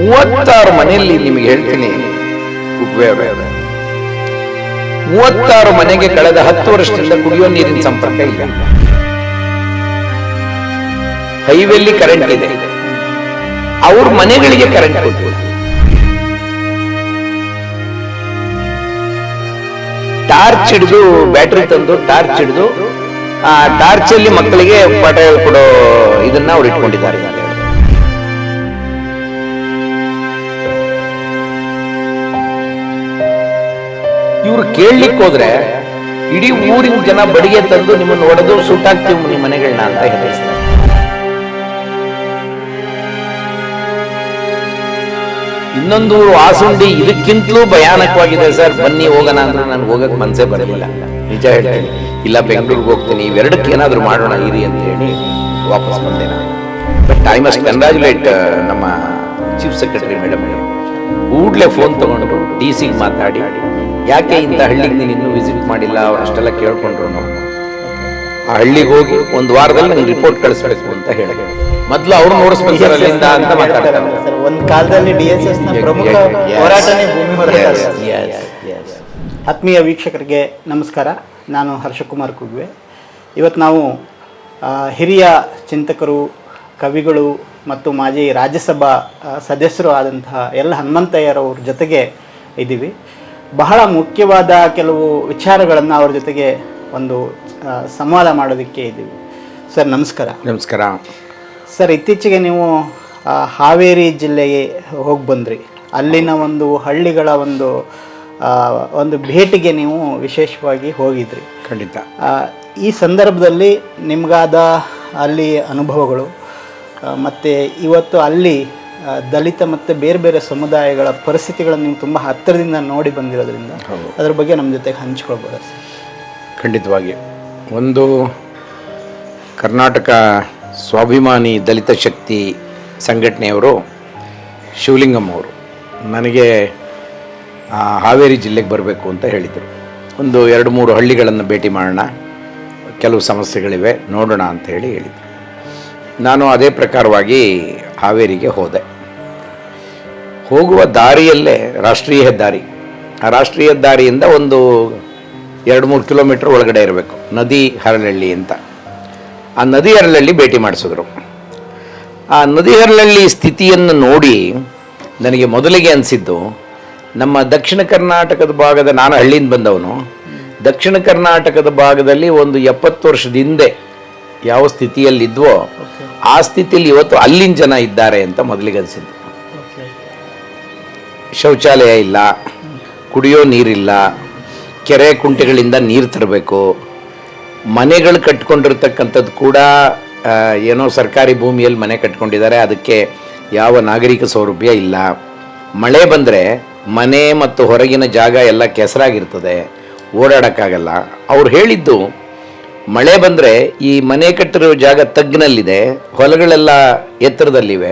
36 ಮನೆಯಲ್ಲಿ ನಿಮಗೆ ಹೇಳ್ತೀನಿ, 36 ಮನೆಗೆ ಕಳೆದ 10 ವರ್ಷದಿಂದ ಕುಡಿಯೋ ನೀರಿನ ಸಂಪರ್ಕ ಇಲ್ಲ. ಹೈವೇಲಿ ಕರೆಂಟ್ ಇದೆ, ಅವ್ರ ಮನೆಗಳಿಗೆ ಕರೆಂಟ್ ಕೊಟ್ಟಿಲ್ಲ. ಟಾರ್ಚ್ ಹಿಡಿದು, ಬ್ಯಾಟ್ರಿ ತಂದು ಟಾರ್ಚ್ ಹಿಡಿದು ಆ ಟಾರ್ಚ್ ಅಲ್ಲಿ ಮಕ್ಕಳಿಗೆ ಪಾಠ ಹೇಳ್ಕೊಡೋ ಇದನ್ನ ಅವ್ರು ಇಟ್ಕೊಂಡಿದ್ದಾರೆ. ಇವ್ರು ಕೇಳಲಿಕ್ಕೆ ಹೋದ್ರೆ ಇಡೀ ಊರಿನ ಜನ ಬಡಿಗೆ ತಂದು ನಿಮ್ಮನ್ನು ಹೊಡೆದು ಸುಟ್ಟಾಕ್ತೀವಿ ನಿಮ್ಮ ಮನೆಗಳನ್ನ ಅಂತ ಹೇಳ್ತಾರೆ. ಇನ್ನೊಂದು ಆಸುಂಡಿ ಇದಕ್ಕಿಂತಲೂ ಭಯಾನಕವಾಗಿದೆ ಸರ್. ಬನ್ನಿ ಹೋಗೋಣ ಅಂದ್ರೆ ನನ್ಗೆ ಹೋಗಕ್ ಮನಸ್ಸೇ ಬರಲಿಲ್ಲ, ನಿಜ ಹೇಳ್ತೀನಿ. ಇಲ್ಲ ಬೆಂಗಳೂರಿಗೆ ಹೋಗ್ತೀನಿ, ಇವೆರಡಕ್ಕೆ ಏನಾದ್ರು ಮಾಡೋಣ ಇರಿ ಅಂತ ಹೇಳಿ ವಾಪಸ್ ಬಂದೆ ನಾನು. ಬಟ್ ಐ ಮಸ್ಟ್ ಕಂಗ್ರಾಚುಲೇಟ್ ನಮ್ಮ ಚೀಫ್ ಸೆಕ್ರೆಟರಿ ಮೇಡಮ್. ಕೂಡ್ಲೆ ಫೋನ್ ತಗೊಂಡು DC ಮಾತಾಡಿ, ಯಾಕೆ ಇಂಥ ಹಳ್ಳಿಗೆ ನೀನು ಇನ್ನೂ ವಿಸಿಟ್ ಮಾಡಿಲ್ಲ, ಅವರಷ್ಟೆಲ್ಲ ಕೇಳ್ಕೊಂಡ್ರು. ಆ ಹಳ್ಳಿಗೆ ಹೋಗಿ ಒಂದು ವಾರದಲ್ಲಿ ನಂಗೆ ರಿಪೋರ್ಟ್ ಕಳಿಸ್ಬೇಕು ಅಂತ ಹೇಳಿದೆ. ಮೊದಲು ಅವ್ರು ನೋಡಿಸ್ಬೇಕು ಸರ್ ಅಲ್ಲಿಂದ ಅಂತ ಮಾತಾಡ್ತಾರೆ. ಒಂದು ಕಾಲದಲ್ಲಿ DSS ನ ಪ್ರಮುಖ ಹೋರಾಟನೇ ಭೂಮಿ ಹೋರಾಟ. ಆತ್ಮೀಯ ವೀಕ್ಷಕರಿಗೆ ನಮಸ್ಕಾರ, ನಾನು ಹರ್ಷಕುಮಾರ್ ಕುಗ್ವೆ. ಇವತ್ತು ನಾವು ಹಿರಿಯ ಚಿಂತಕರು, ಕವಿಗಳು ಮತ್ತು ಮಾಜಿ ರಾಜ್ಯಸಭಾ ಸದಸ್ಯರು ಆದಂತಹ ಎಲ್ ಹನುಮಂತಯ್ಯರವ್ರ ಜೊತೆಗೆ ಇದ್ದೀವಿ. ಬಹಳ ಮುಖ್ಯವಾದ ಕೆಲವು ವಿಚಾರಗಳನ್ನು ಅವ್ರ ಜೊತೆಗೆ ಒಂದು ಸಂವಾದ ಮಾಡೋದಕ್ಕೆ ಇದ್ದೀವಿ. ಸರ್ ನಮಸ್ಕಾರ. ನಮಸ್ಕಾರ ಸರ್, ಇತ್ತೀಚೆಗೆ ನೀವು ಹಾವೇರಿ ಜಿಲ್ಲೆಗೆ ಹೋಗಿ ಬಂದ್ರಿ. ಅಲ್ಲಿನ ಒಂದು ಹಳ್ಳಿಗಳ ಒಂದು ಭೇಟಿಗೆ ನೀವು ವಿಶೇಷವಾಗಿ ಹೋಗಿದ್ರಿ. ಖಂಡಿತ. ಈ ಸಂದರ್ಭದಲ್ಲಿ ನಿಮಗಾದ ಅಲ್ಲಿ ಅನುಭವಗಳು ಮತ್ತು ಇವತ್ತು ಅಲ್ಲಿ ದಲಿತ ಮತ್ತು ಬೇರೆ ಬೇರೆ ಸಮುದಾಯಗಳ ಪರಿಸ್ಥಿತಿಗಳನ್ನು ನೀವು ತುಂಬ ಹತ್ತಿರದಿಂದ ನೋಡಿ ಬಂದಿರೋದ್ರಿಂದ ಅದ್ರ ಬಗ್ಗೆ ನಮ್ಮ ಜೊತೆಗೆ ಹಂಚ್ಕೊಳ್ಬೋದು. ಖಂಡಿತವಾಗಿ. ಒಂದು ಕರ್ನಾಟಕ ಸ್ವಾಭಿಮಾನಿ ದಲಿತ ಶಕ್ತಿ ಸಂಘಟನೆಯವರು ಶಿವಲಿಂಗಮ್ ಅವರು ನನಗೆ ಹಾವೇರಿ ಜಿಲ್ಲೆಗೆ ಬರಬೇಕು ಅಂತ ಹೇಳಿದರು. ಒಂದು 2-3 ಹಳ್ಳಿಗಳನ್ನು ಭೇಟಿ ಮಾಡೋಣ, ಕೆಲವು ಸಮಸ್ಯೆಗಳಿವೆ ನೋಡೋಣ ಅಂತ ಹೇಳಿದರು. ನಾನು ಅದೇ ಪ್ರಕಾರವಾಗಿ ಹಾವೇರಿಗೆ ಹೋದೆ. ಹೋಗುವ ದಾರಿಯಲ್ಲೇ ರಾಷ್ಟ್ರೀಯ ಹೆದ್ದಾರಿ, ಆ ರಾಷ್ಟ್ರೀಯ ಹೆದ್ದಾರಿಯಿಂದ ಒಂದು 2-3 ಕಿಲೋಮೀಟರ್ ಒಳಗಡೆ ಇರಬೇಕು ನದಿ ಹರಳಹಳ್ಳಿ ಅಂತ. ಆ ನದಿ ಹರಳಹಳ್ಳಿ ಭೇಟಿ ಮಾಡಿಸಿದ್ರು. ಆ ನದಿ ಹರಳಹಳ್ಳಿ ಸ್ಥಿತಿಯನ್ನು ನೋಡಿ ನನಗೆ ಮೊದಲಿಗೆ ಅನಿಸಿದ್ದು, ನಮ್ಮ ದಕ್ಷಿಣ ಕರ್ನಾಟಕದ ಭಾಗದ, ನಾನು ಹಳ್ಳಿಯಿಂದ ಬಂದವನು, ದಕ್ಷಿಣ ಕರ್ನಾಟಕದ ಭಾಗದಲ್ಲಿ ಒಂದು 70 ವರ್ಷದ ಹಿಂದೆ ಯಾವ ಸ್ಥಿತಿಯಲ್ಲಿದ್ವೋ ಆ ಸ್ಥಿತಿಯಲ್ಲಿ ಇವತ್ತು ಅಲ್ಲಿನ ಜನ ಇದ್ದಾರೆ ಅಂತ ಮೊದಲಿಗೆ ಅನಿಸಿದ್ದು. ಶೌಚಾಲಯ ಇಲ್ಲ, ಕುಡಿಯೋ ನೀರಿಲ್ಲ, ಕೆರೆ ಕುಂಟೆಗಳಿಂದ ನೀರು ತರಬೇಕು, ಮನೆಗಳು ಕಟ್ಕೊಂಡಿರ್ತಕ್ಕಂಥದ್ದು ಕೂಡ ಏನೋ ಸರ್ಕಾರಿ ಭೂಮಿಯಲ್ಲಿ ಮನೆ ಕಟ್ಕೊಂಡಿದ್ದಾರೆ, ಅದಕ್ಕೆ ಯಾವ ನಾಗರಿಕ ಸೌಲಭ್ಯ ಇಲ್ಲ. ಮಳೆ ಬಂದರೆ ಮನೆ ಮತ್ತು ಹೊರಗಿನ ಜಾಗ ಎಲ್ಲ ಕೆಸರಾಗಿರ್ತದೆ, ಓಡಾಡೋಕ್ಕಾಗಲ್ಲ. ಅವ್ರು ಹೇಳಿದ್ದು, ಮಳೆ ಬಂದರೆ ಈ ಮನೆ ಕಟ್ಟಿರೋ ಜಾಗ ತಗ್ಗಿನಲ್ಲಿದೆ, ಹೊಲಗಳೆಲ್ಲ ಎತ್ತರದಲ್ಲಿವೆ,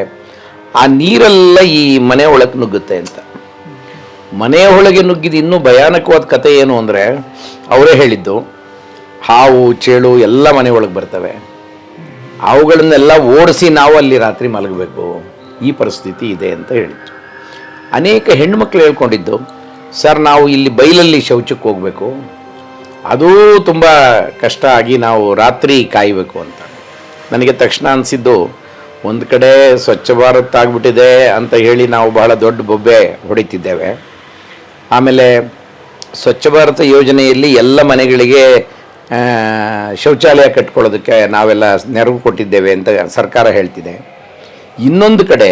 ಆ ನೀರೆಲ್ಲ ಈ ಮನೆ ಒಳಗೆ ನುಗ್ಗುತ್ತೆ ಅಂತ. ಮನೆಯ ಒಳಗೆ ನುಗ್ಗಿದ್ದು ಇನ್ನೂ ಭಯಾನಕವಾದ ಕಥೆ ಏನು ಅಂದರೆ, ಅವರೇ ಹೇಳಿದ್ದು, ಹಾವು ಚೇಳು ಎಲ್ಲ ಮನೆ ಒಳಗೆ ಬರ್ತವೆ, ಅವುಗಳನ್ನೆಲ್ಲ ಓಡಿಸಿ ನಾವು ಅಲ್ಲಿ ರಾತ್ರಿ ಮಲಗಬೇಕು, ಈ ಪರಿಸ್ಥಿತಿ ಇದೆ ಅಂತ ಹೇಳಿದ್ದು. ಅನೇಕ ಹೆಣ್ಣುಮಕ್ಳು ಹೇಳ್ಕೊಂಡಿದ್ದು, ಸರ್ ನಾವು ಇಲ್ಲಿ ಬೈಲಲ್ಲಿ ಶೌಚಕ್ಕೆ ಹೋಗಬೇಕು, ಅದೂ ತುಂಬ ಕಷ್ಟ ಆಗಿ ನಾವು ರಾತ್ರಿ ಕಾಯಬೇಕು ಅಂತ. ನನಗೆ ತಕ್ಷಣ ಅನಿಸಿದ್ದು, ಒಂದು ಕಡೆ ಸ್ವಚ್ಛ ಭಾರತ್ ಆಗಿಬಿಟ್ಟಿದೆ ಅಂತ ಹೇಳಿ ನಾವು ಬಹಳ ದೊಡ್ಡ ಬೊಬ್ಬೆ ಹೊಡಿತಿದ್ದೇವೆ. ಆಮೇಲೆ ಸ್ವಚ್ಛ ಭಾರತ ಯೋಜನೆಯಲ್ಲಿ ಎಲ್ಲ ಮನೆಗಳಿಗೆ ಶೌಚಾಲಯ ಕಟ್ಕೊಳ್ಳೋದಕ್ಕೆ ನಾವೆಲ್ಲ ನೆರವು ಕೊಟ್ಟಿದ್ದೇವೆ ಅಂತ ಸರ್ಕಾರ ಹೇಳ್ತಿದೆ. ಇನ್ನೊಂದು ಕಡೆ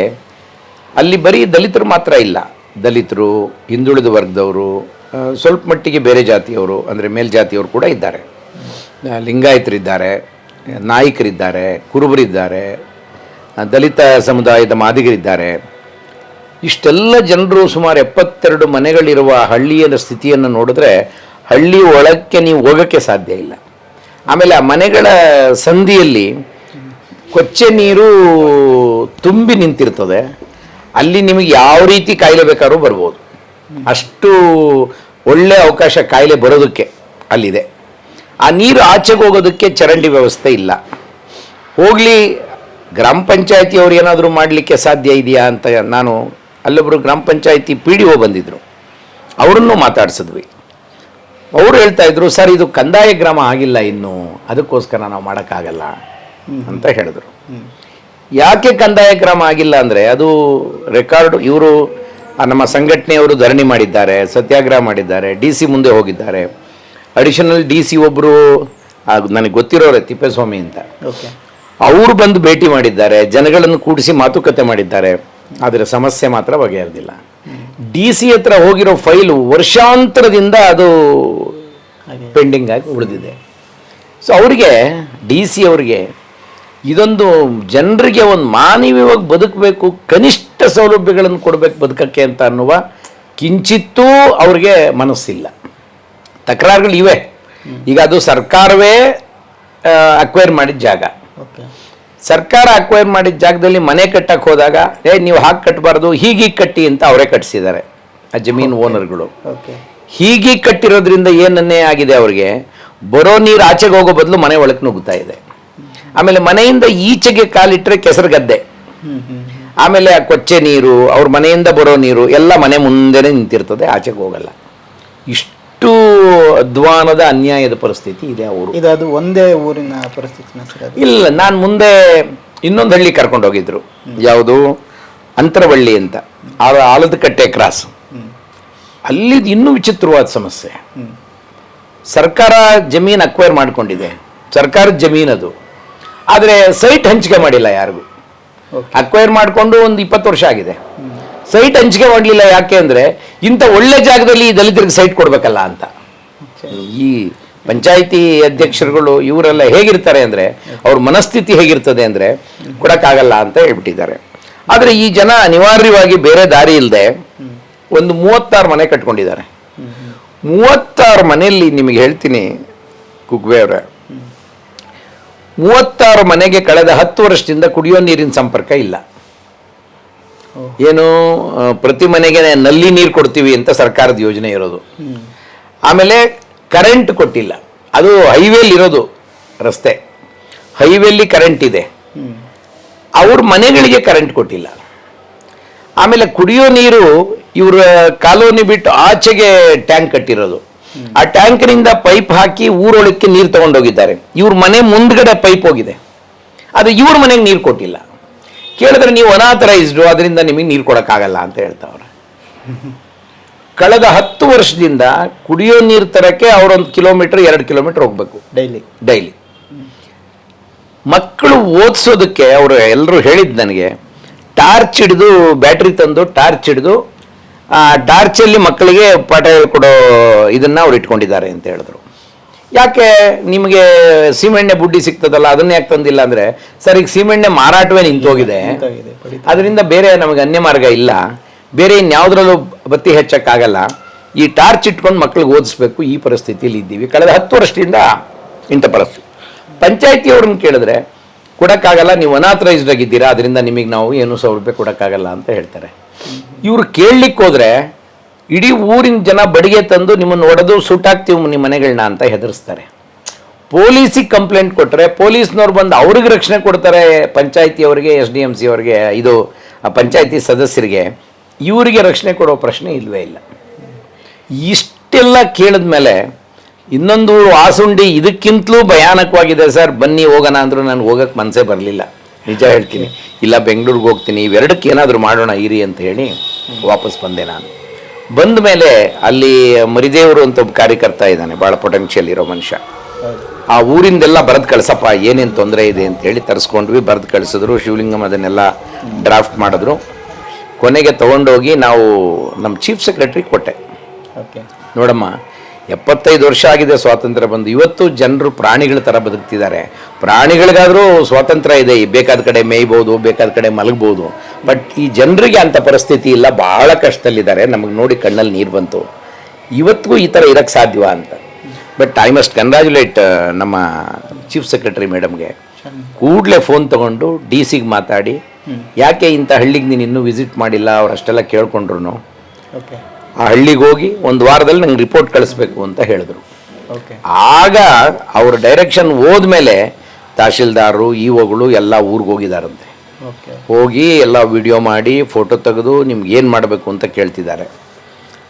ಅಲ್ಲಿ ಬರೀ ದಲಿತರು ಮಾತ್ರ ಇಲ್ಲ, ದಲಿತರು, ಹಿಂದುಳಿದ ವರ್ಗದವರು, ಸ್ವಲ್ಪ ಮಟ್ಟಿಗೆ ಬೇರೆ ಜಾತಿಯವರು ಅಂದರೆ ಮೇಲ್ಜಾತಿಯವರು ಕೂಡ ಇದ್ದಾರೆ, ಲಿಂಗಾಯತರಿದ್ದಾರೆ, ನಾಯಕರಿದ್ದಾರೆ, ಕುರುಬರಿದ್ದಾರೆ, ದಲಿತ ಸಮುದಾಯದ ಮಾದಿಗರಿದ್ದಾರೆ. ಇಷ್ಟೆಲ್ಲ ಜನರು, ಸುಮಾರು 72 ಮನೆಗಳಿರುವ ಹಳ್ಳಿಯ ಸ್ಥಿತಿಯನ್ನು ನೋಡಿದ್ರೆ ಹಳ್ಳಿ ಒಳಕ್ಕೆ ನೀವು ಹೋಗೋಕ್ಕೆ ಸಾಧ್ಯ ಇಲ್ಲ. ಆಮೇಲೆ ಆ ಮನೆಗಳ ಸಂದಿಯಲ್ಲಿ ಕೊಚ್ಚೆ ನೀರು ತುಂಬಿ ನಿಂತಿರ್ತದೆ, ಅಲ್ಲಿ ನಿಮಗೆ ಯಾವ ರೀತಿ ಕಾಯಿಲೆ ಬೇಕಾದ್ರೂ ಬರ್ಬೋದು, ಅಷ್ಟು ಒಳ್ಳೆ ಅವಕಾಶ ಕಾಯಿಲೆ ಬರೋದಕ್ಕೆ ಅಲ್ಲಿದೆ. ಆ ನೀರು ಆಚೆಗೆ ಹೋಗೋದಕ್ಕೆ ಚರಂಡಿ ವ್ಯವಸ್ಥೆ ಇಲ್ಲ. ಹೋಗಲಿ ಗ್ರಾಮ ಪಂಚಾಯತಿಯವರು ಏನಾದರೂ ಮಾಡಲಿಕ್ಕೆ ಸಾಧ್ಯ ಇದೆಯಾ ಅಂತ ನಾನು ಅಲ್ಲೊಬ್ಬರು ಗ್ರಾಮ ಪಂಚಾಯತಿ PDO ಬಂದಿದ್ದರು, ಅವರನ್ನು ಮಾತಾಡ್ಸಿದ್ವಿ. ಅವರು ಹೇಳ್ತಾ ಇದ್ರು, ಸರ್ ಇದು ಕಂದಾಯ ಗ್ರಾಮ ಆಗಿಲ್ಲ ಇನ್ನೂ, ಅದಕ್ಕೋಸ್ಕರ ನಾವು ಮಾಡೋಕ್ಕಾಗಲ್ಲ ಅಂತ ಹೇಳಿದ್ರು. ಯಾಕೆ ಕಂದಾಯ ಗ್ರಾಮ ಆಗಿಲ್ಲ ಅಂದರೆ ಅದು ರೆಕಾರ್ಡ್, ಇವರು ನಮ್ಮ ಸಂಘಟನೆಯವರು ಧರಣಿ ಮಾಡಿದ್ದಾರೆ, ಸತ್ಯಾಗ್ರಹ ಮಾಡಿದ್ದಾರೆ, DC ಮುಂದೆ ಹೋಗಿದ್ದಾರೆ. ಅಡಿಷನಲ್ DC ಒಬ್ಬರು ನನಗೆ ಗೊತ್ತಿರೋರೆ ತಿಪ್ಪೇಸ್ವಾಮಿ ಅಂತ, ಅವರು ಬಂದು ಭೇಟಿ ಮಾಡಿದ್ದಾರೆ, ಜನಗಳನ್ನು ಕೂಡಿಸಿ ಮಾತುಕತೆ ಮಾಡಿದ್ದಾರೆ. ಆದರೆ ಸಮಸ್ಯೆ ಮಾತ್ರ ಬಗೆಹರಿದಿಲ್ಲ. DC ಹತ್ರ ಹೋಗಿರೋ ಫೈಲು ವರ್ಷಾಂತರದಿಂದ ಅದು ಪೆಂಡಿಂಗ್ ಆಗಿ ಉಳಿದಿದೆ. ಸೊ ಅವರಿಗೆ DC ಅವರಿಗೆ ಇದೊಂದು ಜನರಿಗೆ ಒಂದು ಮಾನವೀಯವಾಗಿ ಬದುಕಬೇಕು, ಕನಿಷ್ಠ ಸೌಲಭ್ಯಗಳನ್ನು ಕೊಡಬೇಕು ಬದುಕಕ್ಕೆ ಅಂತ ಅನ್ನುವ ಕಿಂಚಿತ್ತೂ ಅವ್ರಿಗೆ ಮನಸ್ಸಿಲ್ಲ. ತಕರಾರುಗಳು ಇವೆ. ಈಗ ಅದು ಸರ್ಕಾರವೇ ಅಕ್ವೈರ್ ಮಾಡಿದ ಜಾಗ. ಸರ್ಕಾರ ಅಕ್ವೈರ್ ಮಾಡಿದ ಜಾಗದಲ್ಲಿ ಮನೆ ಕಟ್ಟಕ್ಕೆ ಹೋದಾಗ ನೀವು ಹಾಗೆ ಕಟ್ಟಬಾರ್ದು, ಹೀಗೀಗೆ ಕಟ್ಟಿ ಅಂತ ಅವರೇ ಕಟ್ಟಿಸಿದ್ದಾರೆ ಆ ಜಮೀನು ಓನರ್ಗಳು. ಹೀಗೀಗೆ ಕಟ್ಟಿರೋದ್ರಿಂದ ಏನನ್ನೇ ಆಗಿದೆ, ಅವ್ರಿಗೆ ಬರೋ ನೀರು ಆಚೆಗೆ ಹೋಗೋ ಬದಲು ಮನೆ ಒಳಗೆ ನುಗ್ಗುತ್ತಾ ಇದೆ. ಆಮೇಲೆ ಮನೆಯಿಂದ ಈಚೆಗೆ ಕಾಲಿಟ್ಟರೆ ಕೆಸರು ಗದ್ದೆ, ಆಮೇಲೆ ಆ ಕೊಚ್ಚೆ ನೀರು, ಅವ್ರ ಮನೆಯಿಂದ ಬರೋ ನೀರು ಎಲ್ಲ ಮನೆ ಮುಂದೆನೇ ನಿಂತಿರ್ತದೆ, ಆಚೆಗೆ ಹೋಗಲ್ಲ. ಇಷ್ಟು ಅಧ್ವಾನದ ಅನ್ಯಾಯದ ಪರಿಸ್ಥಿತಿ ಇದೆ. ಅದು ಒಂದೇ ಊರಿನ ಪರಿಸ್ಥಿತಿ ಇಲ್ಲ, ನಾನು ಮುಂದೆ ಇನ್ನೊಂದು ಹಳ್ಳಿ ಕರ್ಕೊಂಡು ಹೋಗಿದ್ರು, ಯಾವುದು ಅಂತರವಳ್ಳಿ ಅಂತ, ಆಲದಕಟ್ಟೆ ಕ್ರಾಸ್. ಅಲ್ಲಿದ್ದು ಇನ್ನೂ ವಿಚಿತ್ರವಾದ ಸಮಸ್ಯೆ. ಸರ್ಕಾರ ಜಮೀನು ಅಕ್ವೈರ್ ಮಾಡ್ಕೊಂಡಿದೆ, ಸರ್ಕಾರದ ಜಮೀನದು, ಆದರೆ ಸೈಟ್ ಹಂಚಿಕೆ ಮಾಡಿಲ್ಲ ಯಾರಿಗೂ. ಅಕ್ವೈರ್ ಮಾಡಿಕೊಂಡು ಒಂದು 20 ವರ್ಷ ಆಗಿದೆ, ಸೈಟ್ ಹಂಚಿಕೆ ಮಾಡಲಿಲ್ಲ. ಯಾಕೆ ಅಂದರೆ ಇಂಥ ಒಳ್ಳೆ ಜಾಗದಲ್ಲಿ ದಲಿತರಿಗೆ ಸೈಟ್ ಕೊಡಬೇಕಲ್ಲ ಅಂತ. ಈ ಪಂಚಾಯಿತಿ ಅಧ್ಯಕ್ಷರುಗಳು ಇವರೆಲ್ಲ ಹೇಗಿರ್ತಾರೆ ಅಂದರೆ, ಅವ್ರ ಮನಸ್ಥಿತಿ ಹೇಗಿರ್ತದೆ ಅಂದರೆ ಕೊಡೋಕ್ಕಾಗಲ್ಲ ಅಂತ ಹೇಳ್ಬಿಟ್ಟಿದ್ದಾರೆ. ಆದರೆ ಈ ಜನ ಅನಿವಾರ್ಯವಾಗಿ ಬೇರೆ ದಾರಿ ಇಲ್ಲದೆ ಒಂದು 36 ಮನೆ ಕಟ್ಕೊಂಡಿದ್ದಾರೆ. 36 ಮನೆಯಲ್ಲಿ ನಿಮಗೆ ಹೇಳ್ತೀನಿ ಕುಗ್ವೆ ಅವರೇ, 36 ಮನೆಗೆ ಕಳೆದ 10 ವರ್ಷದಿಂದ ಕುಡಿಯೋ ನೀರಿನ ಸಂಪರ್ಕ ಇಲ್ಲ. ಏನು ಪ್ರತಿ ಮನೆಗೆ ನಲ್ಲಿ ನೀರು ಕೊಡ್ತೀವಿ ಅಂತ ಸರ್ಕಾರದ ಯೋಜನೆ ಇರೋದು. ಆಮೇಲೆ ಕರೆಂಟ್ ಕೊಟ್ಟಿಲ್ಲ, ಅದು ಹೈವೇಲಿ ಇರೋದು ರಸ್ತೆ, ಹೈವೇಲಿ ಕರೆಂಟ್ ಇದೆ, ಅವ್ರ ಮನೆಗಳಿಗೆ ಕರೆಂಟ್ ಕೊಟ್ಟಿಲ್ಲ. ಆಮೇಲೆ ಕುಡಿಯೋ ನೀರು ಇವರ ಕಾಲೋನಿ ಬಿಟ್ಟು ಆಚೆಗೆ ಟ್ಯಾಂಕ್ ಕಟ್ಟಿರೋದು, ಆ ಟ್ಯಾಂಕ್ನಿಂದ ಪೈಪ್ ಹಾಕಿ ಊರೊಳಕ್ಕೆ ನೀರು ತಗೊಂಡೋಗಿದ್ದಾರೆ. ಇವ್ರ ಮನೆ ಮುಂದ್ಗಡೆ ಪೈಪ್ ಹೋಗಿದೆ, ಆದರೆ ಇವ್ರ ಮನೆಗೆ ನೀರು ಕೊಟ್ಟಿಲ್ಲ. ಕೇಳಿದ್ರೆ ನೀವು ಅನಾಥರೈಸ್ಡು, ಅದರಿಂದ ನಿಮಗೆ ನೀರು ಕೊಡೋಕ್ಕಾಗಲ್ಲ ಅಂತ ಹೇಳ್ತಾವ್ರೆ. ಕಳೆದ 10 ವರ್ಷದಿಂದ ಕುಡಿಯೋ ನೀರು ತರಕ್ಕೆ ಅವರೊಂದು 1 ಕಿಲೋಮೀಟರ್ 2 ಕಿಲೋಮೀಟರ್ ಹೋಗ್ಬೇಕು ಡೈಲಿ. ಮಕ್ಕಳು ಓದಿಸೋದಕ್ಕೆ ಅವರು ಎಲ್ಲರೂ ಹೇಳಿದ್ದು ನನಗೆ, ಟಾರ್ಚ್ ಹಿಡಿದು ಬ್ಯಾಟ್ರಿ ತಂದು ಟಾರ್ಚ್ ಹಿಡಿದು ಆ ಟಾರ್ಚಲ್ಲಿ ಮಕ್ಕಳಿಗೆ ಪಾಠ ಹೇಳ್ಕೊಡೋ ಇದನ್ನು ಅವ್ರು ಇಟ್ಕೊಂಡಿದ್ದಾರೆ ಅಂತ ಹೇಳಿದ್ರು. ಯಾಕೆ ನಿಮಗೆ ಸೀಮೆಣ್ಣೆ ಬುಡ್ಡಿ ಸಿಗ್ತದಲ್ಲ, ಅದನ್ನೇ ಯಾಕೆ ತಂದಿಲ್ಲ ಅಂದರೆ, ಸರ್ ಈಗ ಸೀಮೆಣ್ಣೆ ಮಾರಾಟವೇ ನಿಂತೋಗಿದೆ, ಅದರಿಂದ ಬೇರೆ ನಮಗೆ ಅನ್ಯ ಮಾರ್ಗ ಇಲ್ಲ, ಬೇರೆ ಇನ್ಯಾವುದ್ರಲ್ಲೂ ಬತ್ತಿ ಹೆಚ್ಚಕ್ಕಾಗಲ್ಲ, ಈ ಟಾರ್ಚ್ ಇಟ್ಕೊಂಡು ಮಕ್ಕಳಿಗೆ ಓದಿಸ್ಬೇಕು, ಈ ಪರಿಸ್ಥಿತಿಯಲ್ಲಿ ಇದ್ದೀವಿ. ಕಳೆದ 10 ವರ್ಷದಿಂದ ಇಂಥ ಪರಿಸ್ಥಿತಿ. ಪಂಚಾಯತಿಯವ್ರನ್ನ ಕೇಳಿದ್ರೆ ಕೊಡೋಕ್ಕಾಗಲ್ಲ, ನೀವು ಅನಾಥರೈಸ್ಡ್ ಆಗಿದ್ದೀರಾ, ಅದರಿಂದ ನಿಮಗೆ ನಾವು ಏನು ಸೌಲಭ್ಯ ಕೊಡೋಕ್ಕಾಗಲ್ಲ ಅಂತ ಹೇಳ್ತಾರೆ. ಇವರು ಕೇಳಲಿಕ್ಕೆ ಹೋದರೆ ಇಡೀ ಊರಿನ ಜನ ಬಡಿಗೆ ತಂದು ನಿಮ್ಮನ್ನು ಹೊಡೆದು ಸುಟ್ಟಾಕ್ತೀವಿ ನಿಮ್ಮ ಮನೆಗಳನ್ನ ಅಂತ ಹೆದರಿಸ್ತಾರೆ. ಪೊಲೀಸಿಗೆ ಕಂಪ್ಲೇಂಟ್ ಕೊಟ್ಟರೆ ಪೊಲೀಸ್ನವ್ರು ಬಂದು ಅವ್ರಿಗೆ ರಕ್ಷಣೆ ಕೊಡ್ತಾರೆ, ಪಂಚಾಯತಿಯವರಿಗೆ, SDMC ಅವರಿಗೆ, ಇದು ಪಂಚಾಯತಿ ಸದಸ್ಯರಿಗೆ. ಇವರಿಗೆ ರಕ್ಷಣೆ ಕೊಡೋ ಪ್ರಶ್ನೆ ಇಲ್ಲವೇ ಇಲ್ಲ. ಇಷ್ಟೆಲ್ಲ ಕೇಳಿದ ಮೇಲೆ ಇನ್ನೊಂದು ಆಸುಂಡಿ ಇದಕ್ಕಿಂತಲೂ ಭಯಾನಕವಾಗಿದೆ ಸರ್, ಬನ್ನಿ ಹೋಗೋಣ ಅಂದರೂ ನನಗೆ ಹೋಗೋಕ್ಕೆ ಮನಸ್ಸೇ ಬರಲಿಲ್ಲ, ನಿಜ ಹೇಳ್ತೀನಿ. ಇಲ್ಲ ಬೆಂಗಳೂರಿಗೆ ಹೋಗ್ತೀನಿ, ಇವೆರಡಕ್ಕೆ ಏನಾದರೂ ಮಾಡೋಣ ಇರಿ ಅಂತ ಹೇಳಿ ವಾಪಸ್ ಬಂದೆ. ನಾನು ಬಂದ ಮೇಲೆ ಅಲ್ಲಿ ಮರಿದೇವರು ಅಂತ ಒಬ್ಬ ಕಾರ್ಯಕರ್ತ ಇದ್ದಾನೆ, ಭಾಳ ಪೊಟೆನ್ಷಿಯಲ್ ಇರೋ ಮನುಷ್ಯ. ಆ ಊರಿಂದೆಲ್ಲ ಬರೆದು ಕಳಿಸಪ್ಪ, ಏನೇನು ತೊಂದರೆ ಇದೆ ಅಂತ ಹೇಳಿ ತರಿಸ್ಕೊಂಡ್ವಿ, ಬರೆದು ಕಳಿಸಿದ್ರು. ಶಿವಲಿಂಗಂ ಅದನ್ನೆಲ್ಲ ಡ್ರಾಫ್ಟ್ ಮಾಡಿದ್ರು. ಕೊನೆಗೆ ತೊಗೊಂಡೋಗಿ ನಾವು ನಮ್ಮ ಚೀಫ್ ಸೆಕ್ರೆಟ್ರಿ ಕೊಟ್ಟೆ. ನೋಡಮ್ಮ, 75 ವರ್ಷ ಆಗಿದೆ ಸ್ವಾತಂತ್ರ್ಯ ಬಂದು, ಇವತ್ತು ಜನರು ಪ್ರಾಣಿಗಳ ಥರ ಬದುಕ್ತಿದ್ದಾರೆ. ಪ್ರಾಣಿಗಳಿಗಾದರೂ ಸ್ವಾತಂತ್ರ್ಯ ಇದೆ, ಬೇಕಾದ ಕಡೆ ಮೇಯ್ಬೋದು, ಬೇಕಾದ ಕಡೆ ಮಲಗ್ಬೋದು. ಬಟ್ ಈ ಜನರಿಗೆ ಅಂಥ ಪರಿಸ್ಥಿತಿ ಇಲ್ಲ, ಭಾಳ ಕಷ್ಟದಲ್ಲಿದ್ದಾರೆ. ನಮಗೆ ನೋಡಿ ಕಣ್ಣಲ್ಲಿ ನೀರು ಬಂತು, ಇವತ್ತಿಗೂ ಈ ಥರ ಇರೋಕ್ಕೆ ಸಾಧ್ಯವಾ ಅಂತ. ಬಟ್ ಐ ಮಸ್ಟ್ ಕಂಗ್ರ್ಯಾಚುಲೇಟ್ ನಮ್ಮ ಚೀಫ್ ಸೆಕ್ರೆಟರಿ ಮೇಡಮ್ಗೆ. ಕೂಡಲೇ ಫೋನ್ ತೊಗೊಂಡು DC ಮಾತಾಡಿ, ಯಾಕೆ ಇಂಥ ಹಳ್ಳಿಗೆ ನೀನು ಇನ್ನೂ ವಿಸಿಟ್ ಮಾಡಿಲ್ಲ, ಅವ್ರು ಅಷ್ಟೆಲ್ಲ ಕೇಳ್ಕೊಂಡ್ರು, ಆ ಹಳ್ಳಿಗೆ ಹೋಗಿ 1 ವಾರದಲ್ಲಿ ನಂಗೆ ರಿಪೋರ್ಟ್ ಕಳಿಸ್ಬೇಕು ಅಂತ ಹೇಳಿದ್ರು. ಆಗ ಅವ್ರ ಡೈರೆಕ್ಷನ್ ಹೋದ್ಮೇಲೆ ತಹಶೀಲ್ದಾರರು, EOಗಳು ಎಲ್ಲ ಊರಿಗೆ ಹೋಗಿದಾರಂತೆ. ಓಕೆ. ಹೋಗಿ ಎಲ್ಲ ವಿಡಿಯೋ ಮಾಡಿ ಫೋಟೋ ತೆಗೆದು ನಿಮ್ಗೆ ಏನು ಮಾಡಬೇಕು ಅಂತ ಕೇಳ್ತಿದ್ದಾರೆ.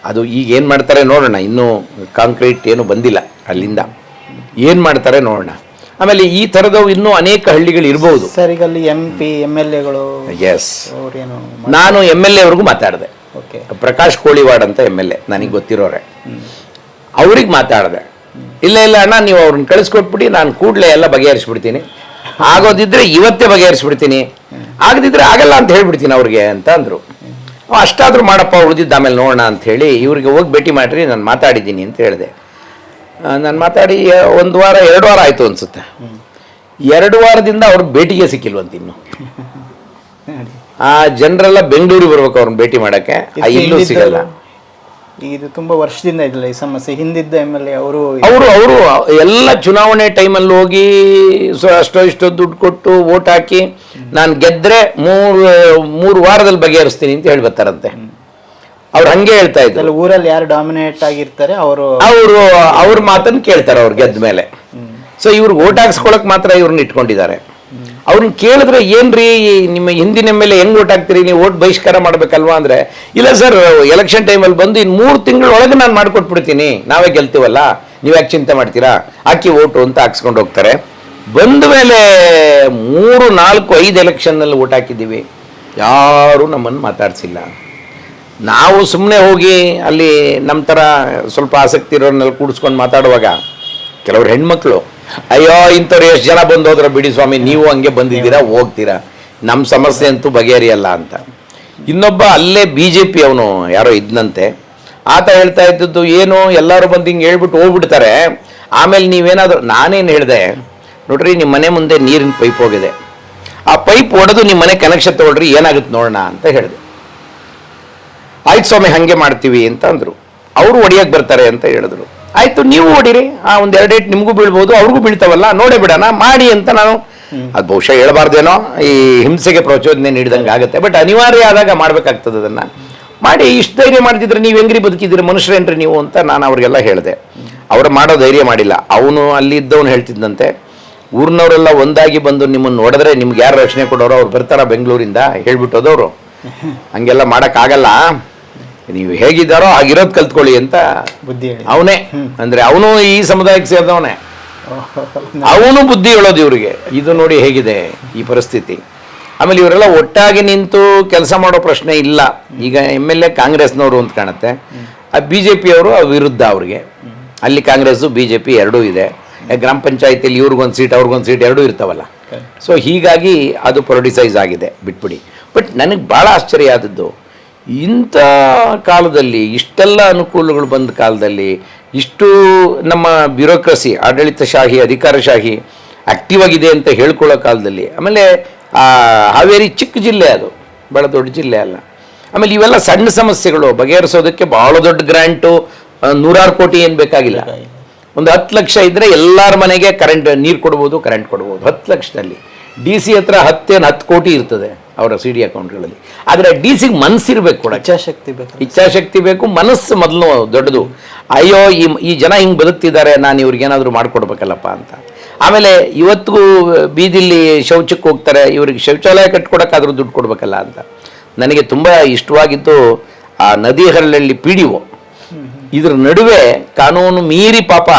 ಅದು ಈಗ ಏನು ಮಾಡ್ತಾರೆ ನೋಡೋಣ, ಇನ್ನೂ ಕಾಂಕ್ರೀಟ್ ಏನು ಬಂದಿಲ್ಲ ಅಲ್ಲಿಂದ, ಏನು ಮಾಡ್ತಾರೆ ನೋಡೋಣ. ಆಮೇಲೆ ಈ ಥರದವು ಇನ್ನೂ ಅನೇಕ ಹಳ್ಳಿಗಳು ಇರ್ಬೋದು ಸರ್. ಈಗ ಅಲ್ಲಿ MP MLAಗಳು ಎಸ್, ಅವ್ರೇನು ನಾನು MLA ಅವ್ರಿಗೂ ಮಾತಾಡಿದೆ. ಓಕೆ. ಪ್ರಕಾಶ್ ಕೋಳಿವಾಡ್ ಅಂತ MLA ನನಗೆ ಗೊತ್ತಿರೋರೆ, ಅವ್ರಿಗೆ ಮಾತಾಡಿದೆ. ಇಲ್ಲ ಅಣ್ಣ, ನೀವು ಅವ್ರನ್ನ ಕಳಿಸ್ಕೊಟ್ಬಿಡಿ, ನಾನು ಕೂಡಲೇ ಎಲ್ಲ ಬಗೆಹರಿಸ್ಬಿಡ್ತೀನಿ. ಆಗೋದಿದ್ರೆ ಇವತ್ತೇ ಬಗೆಹರಿಸ್ಬಿಡ್ತೀನಿ, ಆಗದಿದ್ರೆ ಆಗಲ್ಲ ಅಂತ ಹೇಳ್ಬಿಡ್ತೀನಿ ಅವ್ರಿಗೆ ಅಂತ ಅಂದರು. ಅಷ್ಟಾದರೂ ಮಾಡಪ್ಪ, ಉಳಿದಿದ್ದು ಆಮೇಲೆ ನೋಡೋಣ ಅಂಥೇಳಿ ಇವ್ರಿಗೆ ಹೋಗಿ ಭೇಟಿ ಮಾಡಿರಿ, ನಾನು ಮಾತಾಡಿದ್ದೀನಿ ಅಂತ ಹೇಳಿದೆ. ನಾನು ಮಾತಾಡಿ 1 ವಾರ 2 ವಾರ ಆಯಿತು ಅನಿಸುತ್ತೆ. 2 ವಾರದಿಂದ ಅವ್ರ ಭೇಟಿಗೆ ಸಿಕ್ಕಿಲ್ವಂತ ಇನ್ನು. ಆ ಜನರೆಲ್ಲ ಬೆಂಗಳೂರಿಗೆ ಬರ್ಬೇಕು ಅವ್ರನ್ನ ಭೇಟಿ ಮಾಡೋಕ್ಕೆ, ಇಲ್ಲೂ ಸಿಗಲ್ಲ. ಇದು ತುಂಬಾ ವರ್ಷದಿಂದ ಇದಿಲ್ಲ ಈ ಸಮಸ್ಯೆ. ಹಿಂದಿದ್ದ MLA ಅವರು ಎಲ್ಲ ಚುನಾವಣೆ ಟೈಮಲ್ಲಿ ಹೋಗಿ ಅಷ್ಟೋ ಇಷ್ಟೋ ದುಡ್ಡು ಕೊಟ್ಟು ವೋಟ್ ಹಾಕಿ ನಾನು ಗೆದ್ರೆ 3 ವಾರದಲ್ಲಿ ಬಗೆಹರಿಸ್ತೀನಿ ಅಂತ ಹೇಳಿ ಬರ್ತಾರಂತೆ. ಅವ್ರು ಹಂಗೆ ಹೇಳ್ತಾ ಇದ್ರು. ಊರಲ್ಲಿ ಯಾರು ಡಾಮಿನೇಟ್ ಆಗಿರ್ತಾರೆ ಅವ್ರ ಮಾತನ್ನು ಕೇಳ್ತಾರೆ ಅವ್ರು ಗೆದ್ದ ಮೇಲೆ. ಸೊ ಇವ್ರಿಗೆ ವೋಟ್ ಹಾಕ್ಸ್ಕೊಳಕ್ ಮಾತ್ರ ಇವ್ರನ್ನ ಇಟ್ಕೊಂಡಿದ್ದಾರೆ. ಅವ್ರನ್ನ ಕೇಳಿದ್ರೆ ಏನ್ರಿ ನಿಮ್ಮ ಹಿಂದಿನ ಮೇಲೆ ಹೆಂಗ್ ವೋಟ್ ಹಾಕ್ತೀರಿ, ನೀವು ವೋಟ್ ಬಹಿಷ್ಕಾರ ಮಾಡ್ಬೇಕಲ್ವಾ ಅಂದ್ರೆ, ಇಲ್ಲ ಸರ್ ಎಲೆಕ್ಷನ್ ಟೈಮಲ್ಲಿ ಬಂದು ಇನ್ನು 3 ತಿಂಗಳೊಳಗೆ ನಾನು ಮಾಡ್ಕೊಟ್ಬಿಡ್ತೀನಿ, ನಾವೇ ಗೆಲ್ತೀವಲ್ಲ, ನೀವು ಯಾಕೆ ಚಿಂತೆ ಮಾಡ್ತೀರಾ, ಹಾಕಿ ವೋಟು ಅಂತ ಹಾಕ್ಸ್ಕೊಂಡು ಹೋಗ್ತಾರೆ. ಬಂದ ಮೇಲೆ 3, 4, 5 ಎಲೆಕ್ಷನ್ನಲ್ಲಿ ವೋಟ್ ಹಾಕಿದ್ದೀವಿ, ಯಾರೂ ನಮ್ಮನ್ನು ಮಾತಾಡ್ಸಿಲ್ಲ. ನಾವು ಸುಮ್ಮನೆ ಹೋಗಿ ಅಲ್ಲಿ ನಮ್ಮ ಥರ ಸ್ವಲ್ಪ ಆಸಕ್ತಿ ಇರೋರ್ನೆಲ್ಲ ಕೂಡಿಸ್ಕೊಂಡು ಮಾತಾಡುವಾಗ ಕೆಲವ್ರು ಹೆಣ್ಮಕ್ಳು, ಅಯ್ಯೋ ಇಂಥವ್ರು ಎಷ್ಟು ಜನ ಬಂದು ಹೋದ್ರ ಬಿಡಿ ಸ್ವಾಮಿ, ನೀವು ಹಂಗೆ ಬಂದಿದ್ದೀರಾ ಹೋಗ್ತೀರಾ, ನಮ್ಮ ಸಮಸ್ಯೆ ಅಂತೂ ಬಗೆಹರಿಯಲ್ಲ ಅಂತ. ಇನ್ನೊಬ್ಬ ಅಲ್ಲೇ BJP ಅವನು ಯಾರೋ ಇದ್ನಂತೆ, ಆತ ಹೇಳ್ತಾ ಇದ್ದದ್ದು ಏನು, ಎಲ್ಲರೂ ಬಂದು ಹಿಂಗೆ ಹೇಳ್ಬಿಟ್ಟು ಹೋಗ್ಬಿಡ್ತಾರೆ, ಆಮೇಲೆ ನೀವೇನಾದರೂ, ನಾನೇನು ಹೇಳಿದೆ ನೋಡ್ರಿ, ನಿಮ್ಮ ಮನೆ ಮುಂದೆ ನೀರಿನ ಪೈಪ್ ಹೋಗಿದೆ, ಆ ಪೈಪ್ ಒಡೆದು ನಿಮ್ಮ ಮನೆ ಕನೆಕ್ಷನ್ ತೊಗೊಳ್ರಿ, ಏನಾಗುತ್ತೆ ನೋಡೋಣ ಅಂತ ಹೇಳಿದೆ. ಆಯ್ತು ಸ್ವಾಮಿ ಹಾಗೆ ಮಾಡ್ತೀವಿ ಅಂತ ಅಂದರು. ಅವರು ಹೊಡಿಯಕ್ಕೆ ಬರ್ತಾರೆ ಅಂತ ಹೇಳಿದ್ರು. ಆಯಿತು ನೀವು ಹೊಡಿರಿ, 1-2 ಏಟ್ ನಿಮಗೂ ಬೀಳ್ಬೋದು, ಅವ್ರಿಗೂ ಬೀಳ್ತಾವಲ್ಲ, ನೋಡೇ ಬಿಡೋಣ ಮಾಡಿ ಅಂತ ನಾನು, ಅದು ಬಹುಶಃ ಹೇಳಬಾರ್ದೇನೋ, ಈ ಹಿಂಸೆಗೆ ಪ್ರಚೋದನೆ ನೀಡಿದಂಗೆ ಆಗುತ್ತೆ, ಬಟ್ ಅನಿವಾರ್ಯ ಆದಾಗ ಮಾಡಬೇಕಾಗ್ತದೆ. ಅದನ್ನು ಮಾಡಿ ಇಷ್ಟು ಧೈರ್ಯ ಮಾಡ್ತಿದ್ರೆ ನೀವು ಹೆಂಗ್ರಿ ಬದುಕಿದ್ದೀರಿ, ಮನುಷ್ಯರೇನ್ರಿ ನೀವು ಅಂತ ನಾನು ಅವ್ರಿಗೆಲ್ಲ ಹೇಳಿದೆ. ಅವ್ರು ಮಾಡೋ ಧೈರ್ಯ ಮಾಡಿಲ್ಲ. ಅವನು ಅಲ್ಲಿ ಇದ್ದವನು ಹೇಳ್ತಿದ್ದಂತೆ, ಊರಿನವರೆಲ್ಲ ಒಂದಾಗಿ ಬಂದು ನಿಮ್ಮನ್ನು ನೋಡಿದ್ರೆ ನಿಮ್ಗೆ ಯಾರು ರಕ್ಷಣೆ ಕೊಡೋರು, ಅವ್ರು ಬರ್ತಾರ ಬೆಂಗಳೂರಿಂದ ಹೇಳ್ಬಿಟ್ಟೋದವರು, ಹಂಗೆಲ್ಲ ಮಾಡೋಕ್ಕಾಗಲ್ಲ, ನೀವು ಹೇಗಿದ್ದಾರೋ ಹಾಗಿರೋದು ಕಲ್ತ್ಕೊಳ್ಳಿ ಅಂತ ಬುದ್ಧಿ ಅವನೇ. ಅಂದ್ರೆ ಅವನು ಈ ಸಮುದಾಯಕ್ಕೆ ಸೇರಿದವನೇ, ಅವನು ಬುದ್ಧಿ ಹೇಳೋದು ಇವ್ರಿಗೆ. ಇದು ನೋಡಿ ಹೇಗಿದೆ ಈ ಪರಿಸ್ಥಿತಿ. ಆಮೇಲೆ ಇವರೆಲ್ಲ ಒಟ್ಟಾಗಿ ನಿಂತು ಕೆಲಸ ಮಾಡೋ ಪ್ರಶ್ನೆ ಇಲ್ಲ. ಈಗ MLA ಕಾಂಗ್ರೆಸ್ನವರು ಅಂತ ಕಾಣುತ್ತೆ, ಆ BJP ಅವರು ವಿರುದ್ಧ ಅವ್ರಿಗೆ. ಅಲ್ಲಿ ಕಾಂಗ್ರೆಸ್ಸು BJP ಎರಡೂ ಇದೆ. ಗ್ರಾಮ ಪಂಚಾಯತಿಯಲ್ಲಿ ಇವ್ರಿಗೊಂದು ಸೀಟ್ ಅವ್ರಿಗೊಂದು ಸೀಟ್ ಎರಡೂ ಇರ್ತಾವಲ್ಲ. ಸೊ ಹೀಗಾಗಿ ಅದು ಪೊಲಿಟಿಸೈಸ್ ಆಗಿದೆ, ಬಿಟ್ಬಿಡಿ. ಬಟ್ ನನಗೆ ಭಾಳ ಆಶ್ಚರ್ಯ ಆದದ್ದು, ಇಂಥ ಕಾಲದಲ್ಲಿ ಇಷ್ಟೆಲ್ಲ ಅನುಕೂಲಗಳು ಬಂದ ಕಾಲದಲ್ಲಿ ಇಷ್ಟು ನಮ್ಮ ಬ್ಯೂರೋಕ್ರಸಿ, ಆಡಳಿತಶಾಹಿ, ಅಧಿಕಾರಶಾಹಿ ಆ್ಯಕ್ಟಿವ್ ಆಗಿದೆ ಅಂತ ಹೇಳ್ಕೊಳ್ಳೋ ಕಾಲದಲ್ಲಿ, ಆಮೇಲೆ ಹಾವೇರಿ ಚಿಕ್ಕ ಜಿಲ್ಲೆ, ಅದು ಭಾಳ ದೊಡ್ಡ ಜಿಲ್ಲೆ ಅಲ್ಲ. ಆಮೇಲೆ ಇವೆಲ್ಲ ಸಣ್ಣ ಸಮಸ್ಯೆಗಳು ಬಗೆಹರಿಸೋದಕ್ಕೆ ಭಾಳ ದೊಡ್ಡ ಗ್ರ್ಯಾಂಟು, 100 ಕೋಟಿ ಏನು ಬೇಕಾಗಿಲ್ಲ. ಒಂದು 10 ಲಕ್ಷ ಇದ್ದರೆ ಎಲ್ಲರ ಮನೆಗೆ ನೀರು ಕೊಡ್ಬೋದು, ಕರೆಂಟ್ ಕೊಡ್ಬೋದು. 10 ಲಕ್ಷದಲ್ಲಿ DC ಹತ್ರ 10 ಕೋಟಿ ಇರ್ತದೆ ಅವರ CD ಅಕೌಂಟ್ಗಳಲ್ಲಿ. ಆದರೆ DCಗೆ ಮನಸ್ಸಿರ್ಬೇಕು ಕೂಡ, ಇಚ್ಛಾಶಕ್ತಿ ಬೇಕು, ಮನಸ್ಸು ಮೊದಲು ದೊಡ್ಡದು. ಅಯ್ಯೋ ಈ ಜನ ಹಿಂಗೆ ಬದುಕ್ತಿದ್ದಾರೆ, ನಾನು ಇವ್ರಿಗೇನಾದರೂ ಮಾಡಿಕೊಡ್ಬೇಕಲ್ಲಪ್ಪ ಅಂತ. ಆಮೇಲೆ ಇವತ್ತಿಗೂ ಬೀದಿಲಿ ಶೌಚಕ್ಕೆ ಹೋಗ್ತಾರೆ, ಇವ್ರಿಗೆ ಶೌಚಾಲಯ ಕಟ್ಕೊಡೋಕ್ಕಾದ್ರೂ ದುಡ್ಡು ಕೊಡಬೇಕಲ್ಲ ಅಂತ. ನನಗೆ ತುಂಬ ಇಷ್ಟವಾಗಿದ್ದು ಆ ನದಿ ಹರಳಲ್ಲಿ PDO, ಇದ್ರ ನಡುವೆ ಕಾನೂನು ಮೀರಿ, ಪಾಪ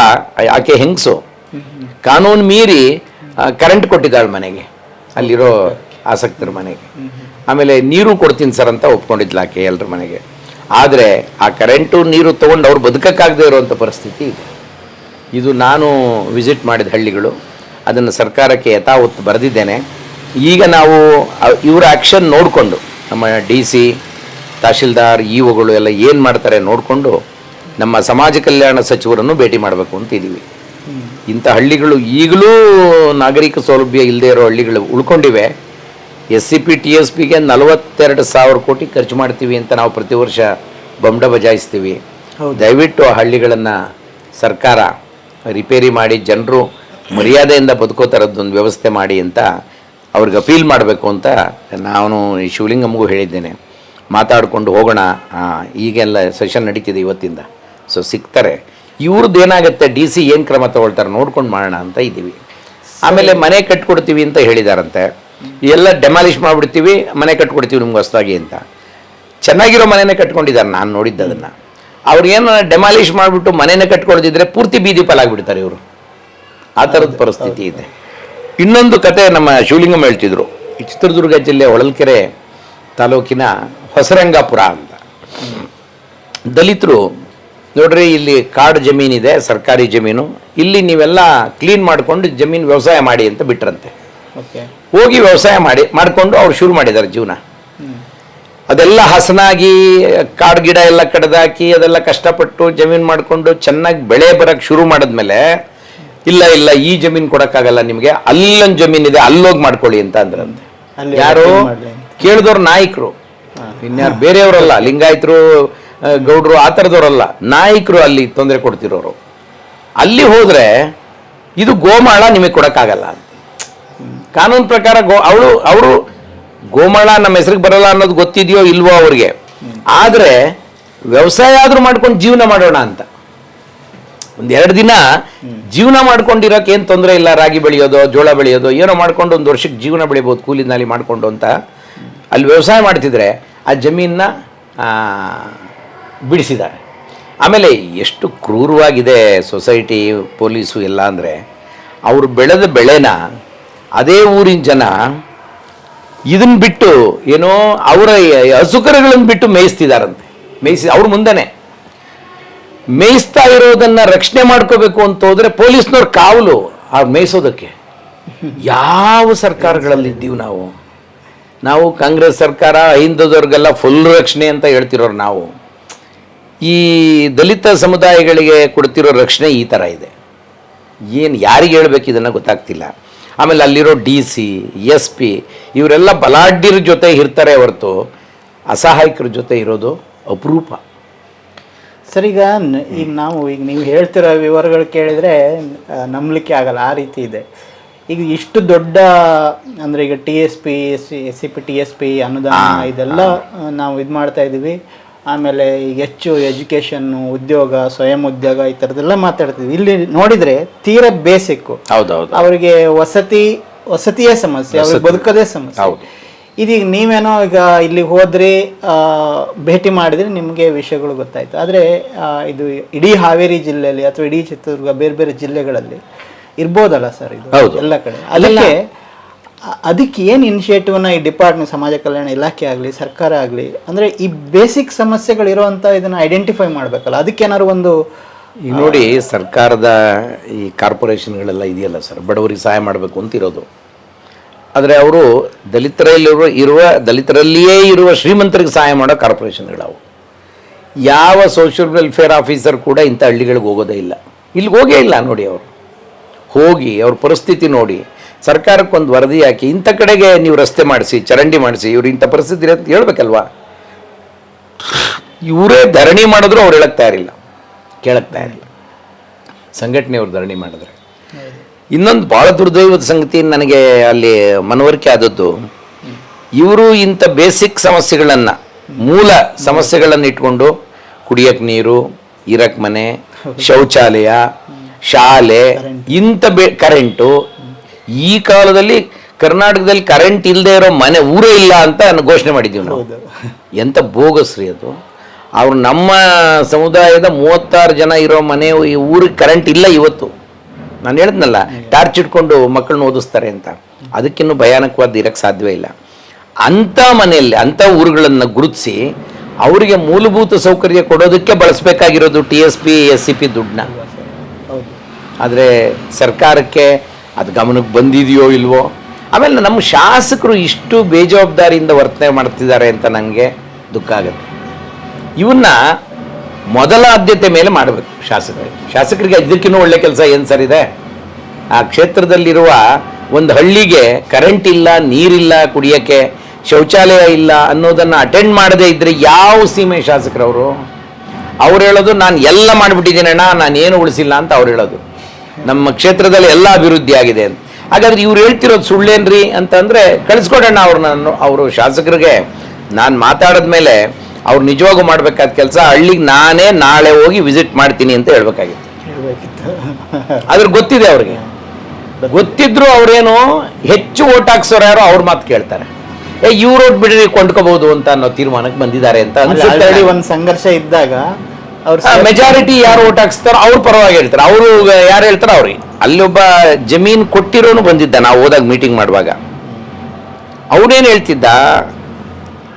ಆಕೆ ಹೆಂಗಸು ಕಾನೂನು ಮೀರಿ ಕರೆಂಟ್ ಕೊಟ್ಟಿದ್ದಾಳೆ ಮನೆಗೆ, ಅಲ್ಲಿರೋ ಆಸಕ್ತರ ಮನೆಗೆ. ಆಮೇಲೆ ನೀರು ಕೊಡ್ತೀನಿ ಸರ್ ಅಂತ ಒಪ್ಕೊಂಡಿದ್ಲ ಆಕೆ ಎಲ್ಲರ ಮನೆಗೆ. ಆದರೆ ಆ ಕರೆಂಟು ನೀರು ತೊಗೊಂಡು ಅವ್ರು ಬದುಕಕ್ಕಾಗದೇ ಇರುವಂಥ ಪರಿಸ್ಥಿತಿ ಇದೆ. ಇದು ನಾನು ವಿಸಿಟ್ ಮಾಡಿದ ಹಳ್ಳಿಗಳು, ಅದನ್ನು ಸರ್ಕಾರಕ್ಕೆ ಯಥಾವತ್ತು ಬರೆದಿದ್ದೇನೆ. ಈಗ ನಾವು ಇವರ ಆ್ಯಕ್ಷನ್ ನೋಡಿಕೊಂಡು, ನಮ್ಮ DC, ತಹಶೀಲ್ದಾರ್, EOಗಳು ಎಲ್ಲ ಏನು ಮಾಡ್ತಾರೆ ನೋಡಿಕೊಂಡು ನಮ್ಮ ಸಮಾಜ ಕಲ್ಯಾಣ ಸಚಿವರನ್ನು ಭೇಟಿ ಮಾಡಬೇಕು ಅಂತಿದ್ದೀವಿ. ಇಂಥ ಹಳ್ಳಿಗಳು ಈಗಲೂ ನಾಗರಿಕ ಸೌಲಭ್ಯ ಇಲ್ಲದೆ ಇರೋ ಹಳ್ಳಿಗಳು ಉಳ್ಕೊಂಡಿವೆ. SCP TSPಗೆ 42,000 ಕೋಟಿ ಖರ್ಚು ಮಾಡ್ತೀವಿ ಅಂತ ನಾವು ಪ್ರತಿ ವರ್ಷ ಬಂಡ ಬಜಾಯಿಸ್ತೀವಿ. ದಯವಿಟ್ಟು ಆ ಹಳ್ಳಿಗಳನ್ನು ಸರ್ಕಾರ ರಿಪೇರಿ ಮಾಡಿ ಜನರು ಮರ್ಯಾದೆಯಿಂದ ಬದುಕೋ ಥರದ್ದೊಂದು ವ್ಯವಸ್ಥೆ ಮಾಡಿ ಅಂತ ಅವ್ರಿಗೆ ಅಪೀಲ್ ಮಾಡಬೇಕು ಅಂತ ನಾನು ಈ ಶಿವಲಿಂಗಮ್ಗೂ ಹೇಳಿದ್ದೇನೆ. ಮಾತಾಡಿಕೊಂಡು ಹೋಗೋಣ. ಈಗೆಲ್ಲ ಸೆಷನ್ ನಡೀತಿದೆ ಇವತ್ತಿಂದ, ಸೊ ಸಿಗ್ತಾರೆ. ಇವ್ರದ್ದು ಏನಾಗುತ್ತೆ, DC ಏನು ಕ್ರಮ ತಗೊಳ್ತಾರೆ ನೋಡ್ಕೊಂಡು ಮಾಡೋಣ ಅಂತ ಇದ್ದೀವಿ. ಆಮೇಲೆ ಮನೆ ಕಟ್ಕೊಡ್ತೀವಿ ಅಂತ ಹೇಳಿದಾರಂತೆ. ಎಲ್ಲ ಡೆಮಾಲಿಷ್ ಮಾಡಿಬಿಡ್ತೀವಿ, ಮನೆ ಕಟ್ಕೊಡ್ತೀವಿ ನಿಮ್ಗೆ ಹೊಸದಾಗಿ ಅಂತ. ಚೆನ್ನಾಗಿರೋ ಮನೆನೇ ಕಟ್ಕೊಂಡಿದ್ದಾರೆ, ನಾನು ನೋಡಿದ್ದು ಅದನ್ನು. ಅವ್ರಿಗೇನು ಡೆಮಾಲಿಷ್ ಮಾಡಿಬಿಟ್ಟು ಮನೆನೇ ಕಟ್ಕೊಡ್ದಿದ್ರೆ ಪೂರ್ತಿ ಬೀದಿ ಪಾಲಾಗ್ಬಿಡ್ತಾರೆ ಇವರು. ಆ ಥರದ ಪರಿಸ್ಥಿತಿ ಇದೆ. ಇನ್ನೊಂದು ಕತೆ ನಮ್ಮ ಶಿವಲಿಂಗಂ ಹೇಳ್ತಿದ್ರು. ಈ ಚಿತ್ರದುರ್ಗ ಜಿಲ್ಲೆ ಹೊಳಲ್ಕೆರೆ ತಾಲೂಕಿನ ಹೊಸರಂಗಾಪುರ ಅಂತ. ದಲಿತರು ನೋಡ್ರಿ, ಇಲ್ಲಿ ಕಾಡು ಜಮೀನಿದೆ, ಸರ್ಕಾರಿ ಜಮೀನು, ಇಲ್ಲಿ ನೀವೆಲ್ಲ ಕ್ಲೀನ್ ಮಾಡಿಕೊಂಡು ಜಮೀನು ವ್ಯವಸಾಯ ಮಾಡಿ ಅಂತ ಬಿಟ್ರಂತೆ. ಹೋಗಿ ವ್ಯವಸಾಯ ಮಾಡಿಕೊಂಡು ಅವ್ರು ಶುರು ಮಾಡಿದ್ದಾರೆ ಜೀವನ. ಅದೆಲ್ಲ ಹಸನಾಗಿ ಕಾಡು ಗಿಡ ಎಲ್ಲ ಕಡ್ದಾಕಿ ಅದೆಲ್ಲ ಕಷ್ಟಪಟ್ಟು ಜಮೀನು ಮಾಡಿಕೊಂಡು ಚೆನ್ನಾಗಿ ಬೆಳೆ ಬರೋಕ್ಕೆ ಶುರು ಮಾಡಿದ್ಮೇಲೆ, ಇಲ್ಲ ಇಲ್ಲ ಈ ಜಮೀನು ಕೊಡೋಕ್ಕಾಗಲ್ಲ ನಿಮಗೆ, ಅಲ್ಲೊಂದು ಜಮೀನಿದೆ ಅಲ್ಲೋಗಿ ಮಾಡ್ಕೊಳ್ಳಿ ಅಂತ ಅಂದ್ರಂತೆ. ಯಾರು ಕೇಳಿದವ್ರು ನಾಯಕರು, ಇನ್ಯಾರು ಬೇರೆಯವರಲ್ಲ, ಲಿಂಗಾಯತರು ಗೌಡ್ರು ಆ ಥರದವರಲ್ಲ, ನಾಯಕರು ಅಲ್ಲಿ ತೊಂದರೆ ಕೊಡ್ತಿರೋರು. ಅಲ್ಲಿ ಹೋದರೆ ಇದು ಗೋಮಾಳ ನಿಮಗೆ ಕೊಡೋಕ್ಕಾಗಲ್ಲ ಅಂತ ಕಾನೂನು ಪ್ರಕಾರ. ಅವರು ಗೋಮಾಳ ನಮ್ಮ ಹೆಸರಿಗೆ ಬರಲ್ಲ ಅನ್ನೋದು ಗೊತ್ತಿದೆಯೋ ಇಲ್ವೋ ಅವ್ರಿಗೆ, ಆದರೆ ವ್ಯವಸಾಯ ಆದರೂ ಮಾಡ್ಕೊಂಡು ಜೀವನ ಮಾಡೋಣ ಅಂತ. ಒಂದೆರಡು ದಿನ ಜೀವನ ಮಾಡ್ಕೊಂಡಿರೋಕೆ ಏನು ತೊಂದರೆ ಇಲ್ಲ, ರಾಗಿ ಬೆಳೆಯೋದು ಜೋಳ ಬೆಳೆಯೋದು ಏನೋ ಮಾಡ್ಕೊಂಡು ಒಂದು ವರ್ಷಕ್ಕೆ ಜೀವನ ಬೆಳಿಬೋದು ಕೂಲಿ ನಾಲಿ ಮಾಡಿಕೊಂಡು ಅಂತ ಅಲ್ಲಿ ವ್ಯವಸಾಯ ಮಾಡ್ತಿದ್ರೆ ಆ ಜಮೀನನ್ನ ಬಿಡಿಸಿದ್ದಾರೆ. ಆಮೇಲೆ ಎಷ್ಟು ಕ್ರೂರವಾಗಿದೆ ಸೊಸೈಟಿ, ಪೊಲೀಸು ಎಲ್ಲ ಅಂದರೆ, ಅವರು ಬೆಳೆದ ಬೆಳೆನ ಅದೇ ಊರಿನ ಜನ ಇದನ್ನು ಬಿಟ್ಟು ಏನೋ ಅವರ ಹಸುಕರುಗಳನ್ನು ಬಿಟ್ಟು ಮೇಯಿಸ್ತಿದಾರಂತೆ. ಅವ್ರ ಮುಂದೆನೆ ಮೇಯಿಸ್ತಾ ಇರೋದನ್ನು ರಕ್ಷಣೆ ಮಾಡ್ಕೋಬೇಕು ಅಂತ ಹೋದರೆ ಪೊಲೀಸ್ನವ್ರ ಕಾವಲು ಆ ಮೇಯಿಸೋದಕ್ಕೆ. ಯಾವ ಸರ್ಕಾರಗಳಲ್ಲಿ ಇದ್ದೀವಿ ನಾವು ಕಾಂಗ್ರೆಸ್ ಸರ್ಕಾರ ಹಿಂದುದವ್ರಿಗೆಲ್ಲ ಫುಲ್ ರಕ್ಷಣೆ ಅಂತ ಹೇಳ್ತಿರೋರು ನಾವು. ಈ ದಲಿತ ಸಮುದಾಯಗಳಿಗೆ ಕೊಡ್ತಿರೋ ರಕ್ಷಣೆ ಈ ಥರ ಇದೆ. ಏನು ಯಾರಿಗೆ ಹೇಳ್ಬೇಕು ಇದನ್ನು ಗೊತ್ತಾಗ್ತಿಲ್ಲ. ಆಮೇಲೆ ಅಲ್ಲಿರೋ DC SP ಇವರೆಲ್ಲ ಬಲಾಢ್ಯರ ಜೊತೆ ಇರ್ತಾರೆ ಹೊರತು ಅಸಹಾಯಕರ ಜೊತೆ ಇರೋದು ಅಪರೂಪ. ಸರ್, ಈಗ ನೀವು ಹೇಳ್ತಿರೋ ವಿವರಗಳು ಕೇಳಿದರೆ ನಂಬಲಿಕ್ಕೆ ಆಗಲ್ಲ, ಆ ರೀತಿ ಇದೆ. ಈಗ ಇಷ್ಟು ದೊಡ್ಡ ಅಂದರೆ ಈಗ TSP SCP TSP ಅನುದಾನ ಇದೆಲ್ಲ ನಾವು ಇದು ಮಾಡ್ತಾ ಇದ್ದೀವಿ. ಆಮೇಲೆ ಈಗ ಹೆಚ್ಚು ಎಜುಕೇಷನ್ನು, ಉದ್ಯೋಗ, ಸ್ವಯಂ ಉದ್ಯೋಗ ಈ ಥರದ್ದೆಲ್ಲ ಮಾತಾಡ್ತೀವಿ. ಇಲ್ಲಿ ನೋಡಿದರೆ ತೀರಾ ಬೇಸಿಕ್ಕು. ಹೌದೌದು. ಅವರಿಗೆ ವಸತಿಯೇ ಸಮಸ್ಯೆ, ಅವ್ರಿಗೆ ಬದುಕೋದೇ ಸಮಸ್ಯೆ. ಇದೀಗ ನೀವೇನೋ ಈಗ ಇಲ್ಲಿಗೆ ಹೋದ್ರಿ, ಭೇಟಿ ಮಾಡಿದ್ರೆ ನಿಮಗೆ ವಿಷಯಗಳು ಗೊತ್ತಾಯ್ತು. ಆದರೆ ಇದು ಇಡೀ ಹಾವೇರಿ ಜಿಲ್ಲೆಯಲ್ಲಿ ಅಥವಾ ಇಡೀ ಚಿತ್ರದುರ್ಗ ಬೇರೆ ಬೇರೆ ಜಿಲ್ಲೆಗಳಲ್ಲಿ ಇರ್ಬೋದಲ್ಲ ಸರ್ ಇದು ಎಲ್ಲ ಕಡೆ. ಅದಕ್ಕೆ ಏನು ಇನಿಷಿಯೇಟಿವ್ನ ಈ ಡಿಪಾರ್ಟ್ಮೆಂಟ್, ಸಮಾಜ ಕಲ್ಯಾಣ ಇಲಾಖೆ ಆಗಲಿ ಸರ್ಕಾರ ಆಗಲಿ, ಅಂದರೆ ಈ ಬೇಸಿಕ್ ಸಮಸ್ಯೆಗಳಿರೋವಂಥ ಇದನ್ನು ಐಡೆಂಟಿಫೈ ಮಾಡಬೇಕಲ್ಲ, ಅದಕ್ಕೇನಾದ್ರು ಒಂದು. ಈಗ ನೋಡಿ, ಸರ್ಕಾರದ ಈ ಕಾರ್ಪೊರೇಷನ್ಗಳೆಲ್ಲ ಇದೆಯಲ್ಲ ಸರ್, ಬಡವರಿಗೆ ಸಹಾಯ ಮಾಡಬೇಕು ಅಂತ ಇರೋದು. ಆದರೆ ಅವರು ದಲಿತರಲ್ಲಿಯೇ ಇರುವ ಶ್ರೀಮಂತರಿಗೆ ಸಹಾಯ ಮಾಡೋ ಕಾರ್ಪೊರೇಷನ್ಗಳವು. ಯಾವ ಸೋಷಿಯಲ್ ವೆಲ್ಫೇರ್ ಆಫೀಸರ್ ಕೂಡ ಇಂಥ ಹಳ್ಳಿಗಳಿಗೆ ಹೋಗೋದೇ ಇಲ್ಲ, ಇಲ್ಲಿಗೆ ಹೋಗೇ ಇಲ್ಲ. ನೋಡಿ, ಅವರು ಹೋಗಿ ಅವ್ರ ಪರಿಸ್ಥಿತಿ ನೋಡಿ ಸರ್ಕಾರಕ್ಕೊಂದು ವರದಿ ಹಾಕಿ ಇಂಥ ಕಡೆಗೆ ನೀವು ರಸ್ತೆ ಮಾಡಿಸಿ, ಚರಂಡಿ ಮಾಡಿಸಿ, ಇವ್ರು ಇಂಥ ಪರಿಸ್ಥಿತಿ ಅಂತ ಹೇಳ್ಬೇಕಲ್ವಾ. ಇವರೇ ಧರಣಿ ಮಾಡಿದ್ರು ಅವ್ರು ಕೇಳಕ್ಕೆ ತಯಾರಿಲ್ಲ. ಸಂಘಟನೆಯವ್ರು ಧರಣಿ ಮಾಡಿದ್ರೆ. ಇನ್ನೊಂದು ಭಾಳ ದುರ್ದೈವದ ಸಂಗತಿ ನನಗೆ ಅಲ್ಲಿ ಮನವರಿಕೆ ಆದದ್ದು, ಇವರು ಇಂಥ ಬೇಸಿಕ್ ಸಮಸ್ಯೆಗಳನ್ನು, ಮೂಲ ಸಮಸ್ಯೆಗಳನ್ನು ಇಟ್ಕೊಂಡು ಕುಡಿಯೋಕ್ಕೆ ನೀರು, ಇರಕ್ಕೆ ಮನೆ, ಶೌಚಾಲಯ, ಶಾಲೆ, ಇಂಥ ಕರೆಂಟು. ಈ ಕಾಲದಲ್ಲಿ ಕರ್ನಾಟಕದಲ್ಲಿ ಕರೆಂಟ್ ಇಲ್ಲದೆ ಇರೋ ಊರೇ ಇಲ್ಲ ಅಂತ ಘೋಷಣೆ ಮಾಡಿದ್ದೀವಿ ನಾವು. ಎಂಥ ಬೋಗಸ್ರಿ ಅದು. ಅವ್ರು ನಮ್ಮ ಸಮುದಾಯದ 36 ಜನ ಇರೋ ಊರಿಗೆ ಕರೆಂಟ್ ಇಲ್ಲ ಇವತ್ತು. ನಾನು ಹೇಳಿದ್ನಲ್ಲ, ಟಾರ್ಚ್ ಇಟ್ಕೊಂಡು ಮಕ್ಕಳನ್ನ ಓದಿಸ್ತಾರೆ ಅಂತ. ಅದಕ್ಕಿನ್ನೂ ಭಯಾನಕವಾದ ಇರಕ್ಕೆ ಸಾಧ್ಯವೇ ಇಲ್ಲ. ಅಂಥ ಮನೆಯಲ್ಲಿ ಅಂಥ ಊರುಗಳನ್ನು ಗುರುತಿಸಿ ಅವರಿಗೆ ಮೂಲಭೂತ ಸೌಕರ್ಯ ಕೊಡೋದಕ್ಕೆ ಬಳಸಬೇಕಾಗಿರೋದು TSP SCP ದುಡ್ಡನ್ನ. ಆದರೆ ಸರ್ಕಾರಕ್ಕೆ ಅದು ಗಮನಕ್ಕೆ ಬಂದಿದೆಯೋ ಇಲ್ವೋ. ಆಮೇಲೆ ನಮ್ಮ ಶಾಸಕರು ಇಷ್ಟು ಬೇಜವಾಬ್ದಾರಿಯಿಂದ ವರ್ತನೆ ಮಾಡ್ತಿದ್ದಾರೆ ಅಂತ ನನಗೆ ದುಃಖ ಆಗುತ್ತೆ. ಇವನ್ನ ಮೊದಲ ಆದ್ಯತೆ ಮೇಲೆ ಮಾಡಬೇಕು ಶಾಸಕರಿಗೆ. ಇದಕ್ಕಿನ್ನೂ ಒಳ್ಳೆ ಕೆಲಸ ಏನು ಸರ್ ಇದೆ? ಆ ಕ್ಷೇತ್ರದಲ್ಲಿರುವ ಒಂದು ಹಳ್ಳಿಗೆ ಕರೆಂಟ್ ಇಲ್ಲ, ನೀರಿಲ್ಲ, ಕುಡಿಯೋಕ್ಕೆ ಶೌಚಾಲಯ ಇಲ್ಲ ಅನ್ನೋದನ್ನು ಅಟೆಂಡ್ ಮಾಡದೇ ಇದ್ದರೆ ಯಾವ ಸೀಮೆ ಶಾಸಕರವರು? ಅವ್ರು ಹೇಳೋದು ನಾನು ಎಲ್ಲ ಮಾಡಿಬಿಟ್ಟಿದ್ದೀನಿ ಅಣ್ಣ, ನಾನೇನು ಉಳಿಸಿಲ್ಲ ಅಂತ ಅವ್ರು ಹೇಳೋದು. ನಮ್ಮ ಕ್ಷೇತ್ರದಲ್ಲಿ ಎಲ್ಲ ಅಭಿವೃದ್ಧಿ ಆಗಿದೆ ಅಂತ. ಹಾಗಾದ್ರೆ ಇವ್ರು ಹೇಳ್ತಿರೋದು ಸುಳ್ಳೇನ್ರಿ ಅಂತಂದರೆ ಕಳಿಸ್ಕೊಡೋಣ ಅವರು ಶಾಸಕರಿಗೆ. ನಾನು ಮಾತಾಡಿದ್ಮೇಲೆ ಅವ್ರು ನಿಜವಾಗೂ ಮಾಡಬೇಕಾದ ಕೆಲಸ, ಹಳ್ಳಿಗೆ ನಾನೇ ನಾಳೆ ಹೋಗಿ ವಿಸಿಟ್ ಮಾಡ್ತೀನಿ ಅಂತ ಹೇಳ್ಬೇಕಾಗಿತ್ತು. ಅದ್ರ ಗೊತ್ತಿದೆ ಅವ್ರಿಗೆ. ಗೊತ್ತಿದ್ರು ಅವ್ರೇನು ಹೆಚ್ಚು ಓಟ್ ಹಾಕ್ಸೋರು ಯಾರೋ ಅವ್ರ ಮಾತು ಕೇಳ್ತಾರೆ. ಇವ್ರು ಓಟ್ ಬಿಡ್ರಿ ಕೊಂಡ್ಕೋಬಹುದು ಅಂತ ಅನ್ನೋ ತೀರ್ಮಾನಕ್ಕೆ ಬಂದಿದ್ದಾರೆ ಅಂತ ಅನ್ಸುತ್ತೆ. ಒಂದು ಸಂಘರ್ಷ ಇದ್ದಾಗ ಮೆಜಾರಿಟಿ ಯಾರು ಓಟ್ ಹಾಕ್ಸ್ತಾರೋ ಅವ್ರ ಪರವಾಗಿ ಹೇಳ್ತಾರೆ. ಅವರು ಯಾರು ಹೇಳ್ತಾರೋ ಅವ್ರಿಗೆ. ಅಲ್ಲೊಬ್ಬ ಜಮೀನ್ ಕೊಟ್ಟಿರೋನು ಬಂದಿದ್ದ, ನಾವು ಹೋದಾಗ ಮೀಟಿಂಗ್ ಮಾಡುವಾಗ. ಅವನೇನು ಹೇಳ್ತಿದ್ದ,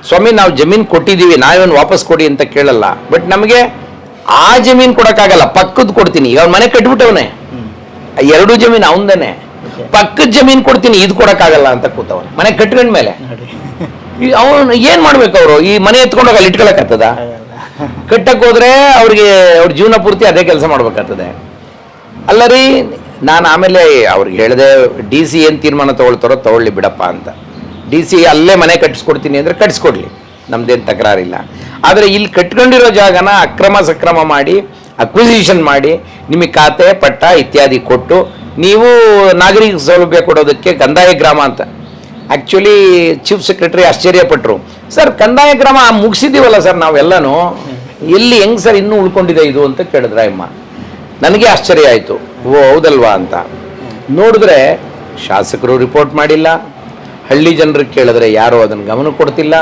ಸ್ವಾಮಿ ನಾವು ಜಮೀನ್ ಕೊಟ್ಟಿದ್ದೀವಿ, ನಾವೇನು ವಾಪಸ್ ಕೊಡಿ ಅಂತ ಕೇಳಲ್ಲ, ಬಟ್ ನಮಗೆ ಆ ಜಮೀನ್ ಕೊಡಕ್ಕಾಗಲ್ಲ, ಪಕ್ಕದ ಕೊಡ್ತೀನಿ. ಈಗ ಅವ್ನ ಮನೆ ಕಟ್ಬಿಟ್ಟವನೇ, ಎರಡೂ ಜಮೀನ್ ಅವನದೇನೆ, ಪಕ್ಕದ ಜಮೀನ್ ಕೊಡ್ತೀನಿ, ಇದು ಕೊಡಕ್ಕಾಗಲ್ಲ ಅಂತ ಕೂತವನೆ ಮನೆ ಕಟ್ಕೊಂಡ್ಮೇಲೆ. ಅವನು ಏನ್ ಮಾಡ್ಬೇಕು? ಅವರು ಈ ಮನೆ ಎತ್ಕೊಂಡೋಗ ಅಲ್ಲಿ ಇಟ್ಕೊಳಕ್ಕಾಗ್ತದ? ಕಟ್ಟಕ್ ಹೋದ್ರೆ ಅವ್ರಿಗೆ ಅವ್ರ ಜೀವನ ಪೂರ್ತಿ ಅದೇ ಕೆಲಸ ಮಾಡ್ಬೇಕಾಗ್ತದೆ ಅಲ್ಲ ರೀ. ನಾನು ಆಮೇಲೆ ಅವ್ರಿಗೆ ಹೇಳಿದೆ, ಡಿ ಸಿ ಏನು ತೀರ್ಮಾನ ತಗೊಳ್ತಾರೋ ತಗೊಳ್ಳಿ ಬಿಡಪ್ಪ ಅಂತ. ಡಿ ಸಿ ಅಲ್ಲೇ ಮನೆ ಕಟ್ಟಿಸ್ಕೊಡ್ತೀನಿ ಅಂದರೆ ಕಟ್ಟಿಸ್ಕೊಡ್ಲಿ, ನಮ್ದೇನು ತಕರಾರಿಲ್ಲ. ಆದರೆ ಇಲ್ಲಿ ಕಟ್ಕೊಂಡಿರೋ ಜಾಗನ ಅಕ್ರಮ ಸಕ್ರಮ ಮಾಡಿ ಅಕ್ವಿಸಿಷನ್ ಮಾಡಿ ನಿಮಗೆ ಖಾತೆ ಪಟ್ಟ ಇತ್ಯಾದಿ ಕೊಟ್ಟು ನೀವು ನಾಗರಿಕ ಸೌಲಭ್ಯ ಕೊಡೋದಕ್ಕೆ ಕಂದಾಯ ಗ್ರಾಮ ಅಂತ. ಆ್ಯಕ್ಚುಲಿ ಚೀಫ್ ಸೆಕ್ರೆಟರಿ ಆಶ್ಚರ್ಯಪಟ್ಟರು. ಸರ್ ಕಂದಾಯ ಗ್ರಾಮ ಮುಗಿಸಿದ್ದೀವಲ್ಲ ಸರ್ ನಾವೆಲ್ಲನೂ, ಎಲ್ಲಿ ಹೆಂಗೆ ಸರ್ ಇನ್ನೂ ಉಳ್ಕೊಂಡಿದೆ ಇದು ಅಂತ ಕೇಳಿದ್ರ ಅಮ್ಮ. ನನಗೆ ಆಶ್ಚರ್ಯ ಆಯಿತು, ಓ ಹೌದಲ್ವಾ ಅಂತ. ನೋಡಿದ್ರೆ ಶಾಸಕರು ರಿಪೋರ್ಟ್ ಮಾಡಿಲ್ಲ, ಹಳ್ಳಿ ಜನರಿಗೆ ಕೇಳಿದ್ರೆ ಯಾರು ಅದನ್ನು ಗಮನ ಕೊಡ್ತಿಲ್ಲ,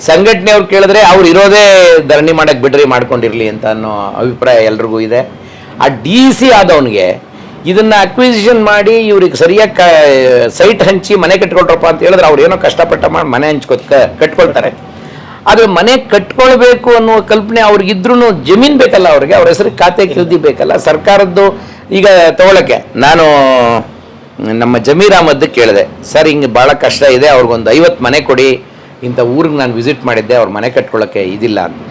ಸಂಘಟನೆಯವ್ರು ಕೇಳಿದ್ರೆ ಅವ್ರು ಇರೋದೇ ಧರಣಿ ಮಾಡಕ್ಕೆ ಬಿಡ್ರಿ ಮಾಡ್ಕೊಂಡಿರಲಿ ಅಂತ ಅನ್ನೋ ಅಭಿಪ್ರಾಯ ಎಲ್ರಿಗೂ ಇದೆ. ಆ ಡಿ ಸಿ ಆದವನಿಗೆ ಇದನ್ನು ಅಕ್ವಿಸಿಷನ್ ಮಾಡಿ ಇವ್ರಿಗೆ ಸರಿಯಾಗಿ ಸೈಟ್ ಹಂಚಿ ಮನೆ ಕಟ್ಕೊಳ್ರಪ್ಪ ಅಂತ ಹೇಳಿದ್ರೆ ಅವ್ರು ಏನೋ ಕಷ್ಟಪಟ್ಟ ಮಾಡಿ ಮನೆ ಕಟ್ಕೊಳ್ತಾರೆ. ಆದರೆ ಮನೆ ಕಟ್ಕೊಳ್ಬೇಕು ಅನ್ನುವ ಕಲ್ಪನೆ ಅವ್ರಿಗಿದ್ರೂ ಜಮೀನು ಬೇಕಲ್ಲ, ಅವ್ರಿಗೆ ಅವ್ರ ಹೆಸರಿಗೆ ಖಾತೆ ಕಿಲ್ದಿ ಬೇಕಲ್ಲ ಸರ್ಕಾರದ್ದು. ಈಗ ತಗೊಳಕ್ಕೆ ನಾನು ನಮ್ಮ ಜಮೀರ್ ಅಹಮದ್ ಕೇಳಿದೆ, ಸರ್ ಹಿಂಗೆ ಭಾಳ ಕಷ್ಟ ಇದೆ, ಅವ್ರಿಗೊಂದು 50 ಮನೆ ಕೊಡಿ, ಇಂಥ ಊರಿಗೆ ನಾನು ವಿಸಿಟ್ ಮಾಡಿದ್ದೆ, ಅವ್ರ ಮನೆ ಕಟ್ಕೊಳ್ಳೋಕ್ಕೆ ಇದಿಲ್ಲ ಅಂತ.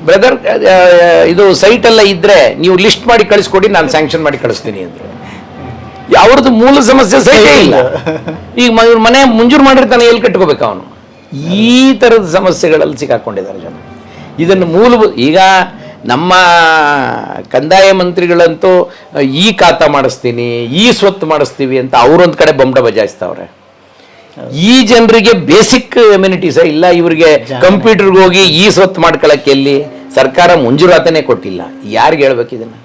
ಬ್ರದರ್ ಇದು ಸೈಟೆಲ್ಲ ಇದ್ದರೆ ನೀವು ಲಿಸ್ಟ್ ಮಾಡಿ ಕಳಿಸ್ಕೊಡಿ, ನಾನು ಸ್ಯಾಂಕ್ಷನ್ ಮಾಡಿ ಕಳಿಸ್ತೀನಿ ಅಂದರು. ಅವ್ರದ್ದು ಮೂಲ ಸಮಸ್ಯೆ ಸೈಟೇ ಇಲ್ಲ. ಈಗ ಮನೆ ಮುಂಜೂರು ಮಾಡಿರ್ತಾನೆ, ಎಲ್ಲಿ ಕಟ್ಕೋಬೇಕು ಅವನು? ಈ ಥರದ ಸಮಸ್ಯೆಗಳಲ್ಲಿ ಸಿಕ್ಕಾಕೊಂಡಿದ್ದಾರೆ ಜನ. ಇದನ್ನು ಈಗ ನಮ್ಮ ಕಂದಾಯ ಮಂತ್ರಿಗಳಂತೂ ಈ ಖಾತಾ ಮಾಡಿಸ್ತೀನಿ, ಈ ಸ್ವತ್ತು ಮಾಡಿಸ್ತೀವಿ ಅಂತ ಅವರೊಂದು ಕಡೆ ಬೊಂಬ ಬಜಾಯಿಸ್ತಾವ್ರೆ. ಈ ಜನರಿಗೆ ಬೇಸಿಕ್ ಎಮ್ಯುನಿಟೀಸೇ ಇಲ್ಲ. ಇವರಿಗೆ ಕಂಪ್ಯೂಟರ್ಗೆ ಹೋಗಿ ಈ ಸ್ವತ್ತು ಮಾಡ್ಕೊಳ್ಳೋಕ್ಕೆ ಎಲ್ಲಿ ಸರ್ಕಾರ ಮುಂಜೂರಾತನೇ ಕೊಟ್ಟಿಲ್ಲ. ಯಾರಿಗೆ ಹೇಳ್ಬೇಕು ಇದನ್ನು?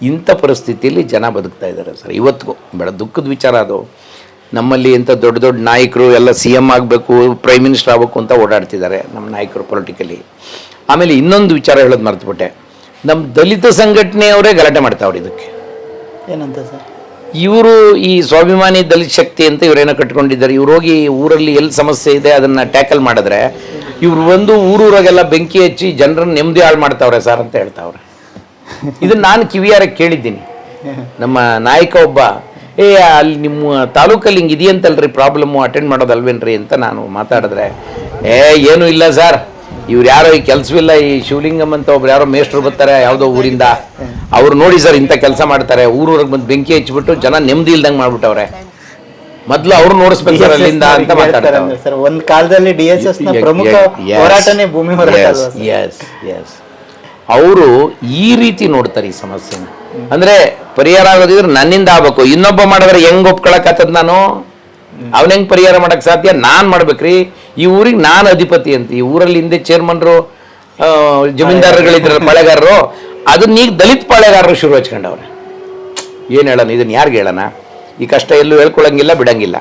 ಇಂಥ ಪರಿಸ್ಥಿತಿಯಲ್ಲಿ ಜನ ಬದುಕ್ತಾ ಇದ್ದಾರೆ ಸರ್ ಇವತ್ತಿಗೂ. ಬೇಡ ದುಃಖದ ವಿಚಾರ ಅದು. ನಮ್ಮಲ್ಲಿ ಇಂಥ ದೊಡ್ಡ ದೊಡ್ಡ ನಾಯಕರು ಎಲ್ಲ CM ಆಗಬೇಕು, ಪ್ರೈಮ್ ಮಿನಿಸ್ಟರ್ ಆಗಬೇಕು ಅಂತ ಓಡಾಡ್ತಿದ್ದಾರೆ ನಮ್ಮ ನಾಯಕರು ಪೊಲಿಟಿಕಲಿ. ಆಮೇಲೆ ಇನ್ನೊಂದು ವಿಚಾರ ಹೇಳೋದು ಮರ್ತುಬಿಟ್ಟೆ, ನಮ್ಮ ದಲಿತ ಸಂಘಟನೆಯವರೇ ಗಲಾಟೆ ಮಾಡ್ತಾವ್ರು ಇದಕ್ಕೆ. ಏನಂತ ಸರ್? ಇವರು ಈ ಸ್ವಾಭಿಮಾನಿ ದಲಿತ ಶಕ್ತಿ ಅಂತ ಇವರೇನೋ ಕಟ್ಕೊಂಡಿದ್ದಾರೆ. ಇವ್ರು ಹೋಗಿ ಊರಲ್ಲಿ ಎಲ್ಲಿ ಸಮಸ್ಯೆ ಇದೆ ಅದನ್ನು ಟ್ಯಾಕಲ್ ಮಾಡಿದ್ರೆ ಇವ್ರು ಒಂದು ಊರೂರಾಗೆಲ್ಲ ಬೆಂಕಿ ಹಚ್ಚಿ ಜನರನ್ನು ನೆಮ್ಮದಿ ಹಾಳು ಮಾಡ್ತಾವ್ರೆ ಸರ್ ಅಂತ ಹೇಳ್ತಾವ್ರೆ. ಇದನ್ನು ನಾನು ಕಿವಿಯಾರ ಕೇಳಿದ್ದೀನಿ. ನಮ್ಮ ನಾಯಕ ಒಬ್ಬ, ಅಲ್ಲಿ ನಿಮ್ಮ ತಾಲೂಕಲ್ಲಿ ಹಿಂಗೆ ಇದೆಯಂತಲ್ರಿ ಪ್ರಾಬ್ಲಮ್ಮು, ಅಟೆಂಡ್ ಮಾಡೋದಲ್ವೇನ್ರಿ ಅಂತ ನಾನು ಮಾತಾಡಿದ್ರೆ, ಏನೂ ಇಲ್ಲ ಸರ್, ಇವ್ರು ಯಾರೋ ಈ ಕೆಲಸವಿಲ್ಲ, ಈ ಶಿವಲಿಂಗಮ್ ಅಂತ ಒಬ್ರು ಯಾರೋ ಮೇಸ್ಟ್ರು ಬರ್ತಾರೆ ಯಾವುದೋ ಊರಿಂದ, ಅವ್ರು ನೋಡಿ ಸರ್ ಇಂಥ ಕೆಲಸ ಮಾಡ್ತಾರೆ, ಊರೂರಿಗೆ ಬಂದು ಬೆಂಕಿ ಹಚ್ಚಿಬಿಟ್ಟು ಜನ ನೆಮ್ಮದಿ ಇಲ್ದಂಗೆ ಮಾಡ್ಬಿಟ್ಟವ್ರೆ, ಮೊದಲು ಅವ್ರು ನೋಡಿಸ್ಬೇಕು ಸರ್ ಅಲ್ಲಿಂದ ಅಂತ ಮಾತಾಡ್ತಾರೆ. ಒಂದು ಕಾಲದಲ್ಲಿ DSS ನ ಪ್ರಮುಖ ಹೋರಾಟನೇ ಭೂಮಿ ಹೋರಾಟ. ಅವರು ಈ ರೀತಿ ನೋಡ್ತಾರೆ ಈ ಸಮಸ್ಯೆನ. ಅಂದ್ರೆ ಪರಿಹಾರ ಆಗೋದಿದ್ರೆ ನನ್ನಿಂದ ಆಗ್ಬೇಕು, ಇನ್ನೊಬ್ಬ ಮಾಡಿದ್ರೆ ಹೆಂಗ್ ಒಪ್ಕೊಳಕತ್ತದ, ನಾನು ಅವನ ಹೆಂಗ್ ಪರಿಹಾರ ಮಾಡಕ್ ಸಾಧ್ಯ? ನಾನ್ ಮಾಡ್ಬೇಕ್ರಿ, ಈ ಊರಿಗೆ ನಾನು ಅಧಿಪತಿ ಅಂತ. ಈ ಊರಲ್ಲಿ ಹಿಂದೆ ಚೇರ್ಮನ್ರು ಜಮೀನ್ದಾರಗಳಿದ್ರಲ್ಲ ಪಾಳೆಗಾರರು, ಅದನ್ನ ಈಗ ದಲಿತ ಪಾಳೆಗಾರರು ಶುರು ಹಚ್ಕೊಂಡವ್ರೆ. ಏನು ಹೇಳೋಣ ಇದನ್ನ? ಯಾರಿಗೆ ಹೇಳೋಣ? ಈ ಕಷ್ಟ ಎಲ್ಲೂ ಹೇಳ್ಕೊಳಂಗಿಲ್ಲ, ಬಿಡಂಗಿಲ್ಲ.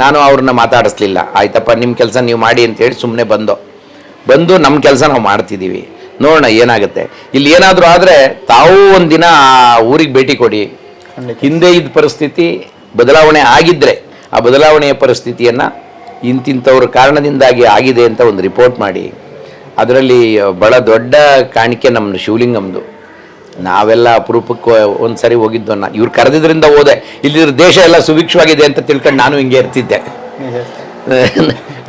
ನಾನು ಅವ್ರನ್ನ ಮಾತಾಡಿಸ್ಲಿಲ್ಲ. ಆಯ್ತಪ್ಪ ನಿಮ್ಮ ಕೆಲಸ ನೀವು ಮಾಡಿ ಅಂತೇಳಿ ಸುಮ್ಮನೆ ಬಂದು ನಮ್ಮ ಕೆಲಸ ನಾವು ಮಾಡ್ತಿದ್ದೀವಿ, ನೋಡೋಣ ಏನಾಗುತ್ತೆ. ಇಲ್ಲಿ ಏನಾದರೂ ಆದರೆ ತಾವು ಒಂದಿನ ಆ ಊರಿಗೆ ಭೇಟಿ ಕೊಡಿ. ಹಿಂದೆ ಇದ್ದ ಪರಿಸ್ಥಿತಿ ಬದಲಾವಣೆ ಆಗಿದ್ದರೆ ಆ ಬದಲಾವಣೆಯ ಪರಿಸ್ಥಿತಿಯನ್ನು ಇಂತಿಂಥವ್ರ ಕಾರಣದಿಂದಾಗಿ ಆಗಿದೆ ಅಂತ ಒಂದು ರಿಪೋರ್ಟ್ ಮಾಡಿ, ಅದರಲ್ಲಿ ಭಾಳ ದೊಡ್ಡ ಕಾಣಿಕೆ ನಮ್ಮ ಶಿವಲಿಂಗಮ್ದು. ನಾವೆಲ್ಲ ಅಪರೂಪಕ್ಕೆ ಒಂದು ಸರಿ ಹೋಗಿದ್ದು, ಇವ್ರು ಕರೆದಿದ್ರಿಂದ ಹೋದೆ. ಇಲ್ಲಿದ್ರ ದೇಶ ಎಲ್ಲ ಸುಭಿಕ್ಷವಾಗಿದೆ ಅಂತ ತಿಳ್ಕೊಂಡು ನಾನು ಹಿಂಗೆ ಇರ್ತಿದ್ದೆ,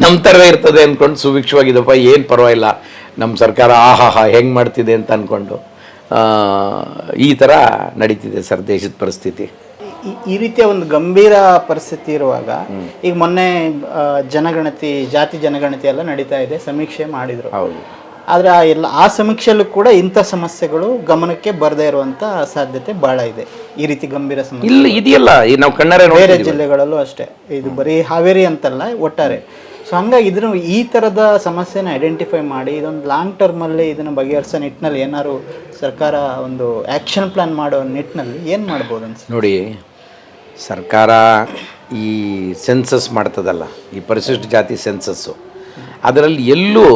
ನಮ್ಮ ಥರವೇ ಇರ್ತದೆ ಅಂದ್ಕೊಂಡು ಸುಭಿಕ್ಷವಾಗಿದ್ದಪ್ಪ, ಏನು ಪರವಾಗಿಲ್ಲ ನಮ್ಮ ಸರ್ಕಾರ ಆಹಾಹಾ ಹೆಂಗೆ ಮಾಡ್ತಿದೆ ಅಂತ ಅಂದ್ಕೊಂಡು ಈ ಥರ ನಡೀತಿದೆ ಸರ್ ದೇಶದ ಪರಿಸ್ಥಿತಿ. ಈ ರೀತಿಯ ಒಂದು ಗಂಭೀರ ಪರಿಸ್ಥಿತಿ ಇರುವಾಗ ಈಗ ಮೊನ್ನೆ ಜನಗಣತಿ, ಜಾತಿ ಜನಗಣತಿ ಎಲ್ಲ ನಡೀತಾ ಇದೆ, ಸಮೀಕ್ಷೆ ಮಾಡಿದ್ರು. ಹೌದು. ಆದರೆ ಆ ಸಮೀಕ್ಷೆಯಲ್ಲೂ ಕೂಡ ಇಂಥ ಸಮಸ್ಯೆಗಳು ಗಮನಕ್ಕೆ ಬರದೇ ಇರುವಂತ ಸಾಧ್ಯತೆ ಬಹಳ ಇದೆ. ಈ ರೀತಿ ಗಂಭೀರ ಸಮಸ್ಯೆ ಇಲ್ಲಿ ಇದೆಯಲ್ಲ, ನಾವು ಕಣ್ಣಾರೆ ಬೇರೆ ಜಿಲ್ಲೆಗಳಲ್ಲೂ ಅಷ್ಟೇ, ಇದು ಬರೀ ಹಾವೇರಿ ಅಂತಲ್ಲ, ಒಟ್ಟಾರೆ ಸೊ ಹಂಗಾಗಿ ಇದನ್ನು ಈ ಥರದ ಸಮಸ್ಯೆನ ಐಡೆಂಟಿಫೈ ಮಾಡಿ ಇದೊಂದು ಲಾಂಗ್ ಟರ್ಮಲ್ಲಿ ಇದನ್ನು ಬಗೆಹರಿಸೋ ನಿಟ್ಟಿನಲ್ಲಿ ಏನಾದ್ರು ಸರ್ಕಾರ ಒಂದು ಆ್ಯಕ್ಷನ್ ಪ್ಲ್ಯಾನ್ ಮಾಡೋ ನಿಟ್ಟಿನಲ್ಲಿ ಏನು ಮಾಡ್ಬೋದು ಅನ್ಸುತ್ತೆ? ನೋಡಿ, ಸರ್ಕಾರ ಈ ಸೆನ್ಸಸ್ ಮಾಡ್ತದಲ್ಲ, ಈ ಪರಿಶಿಷ್ಟ ಜಾತಿ ಸೆನ್ಸಸ್ಸು, ಅದರಲ್ಲಿ ಎಲ್ಲೂ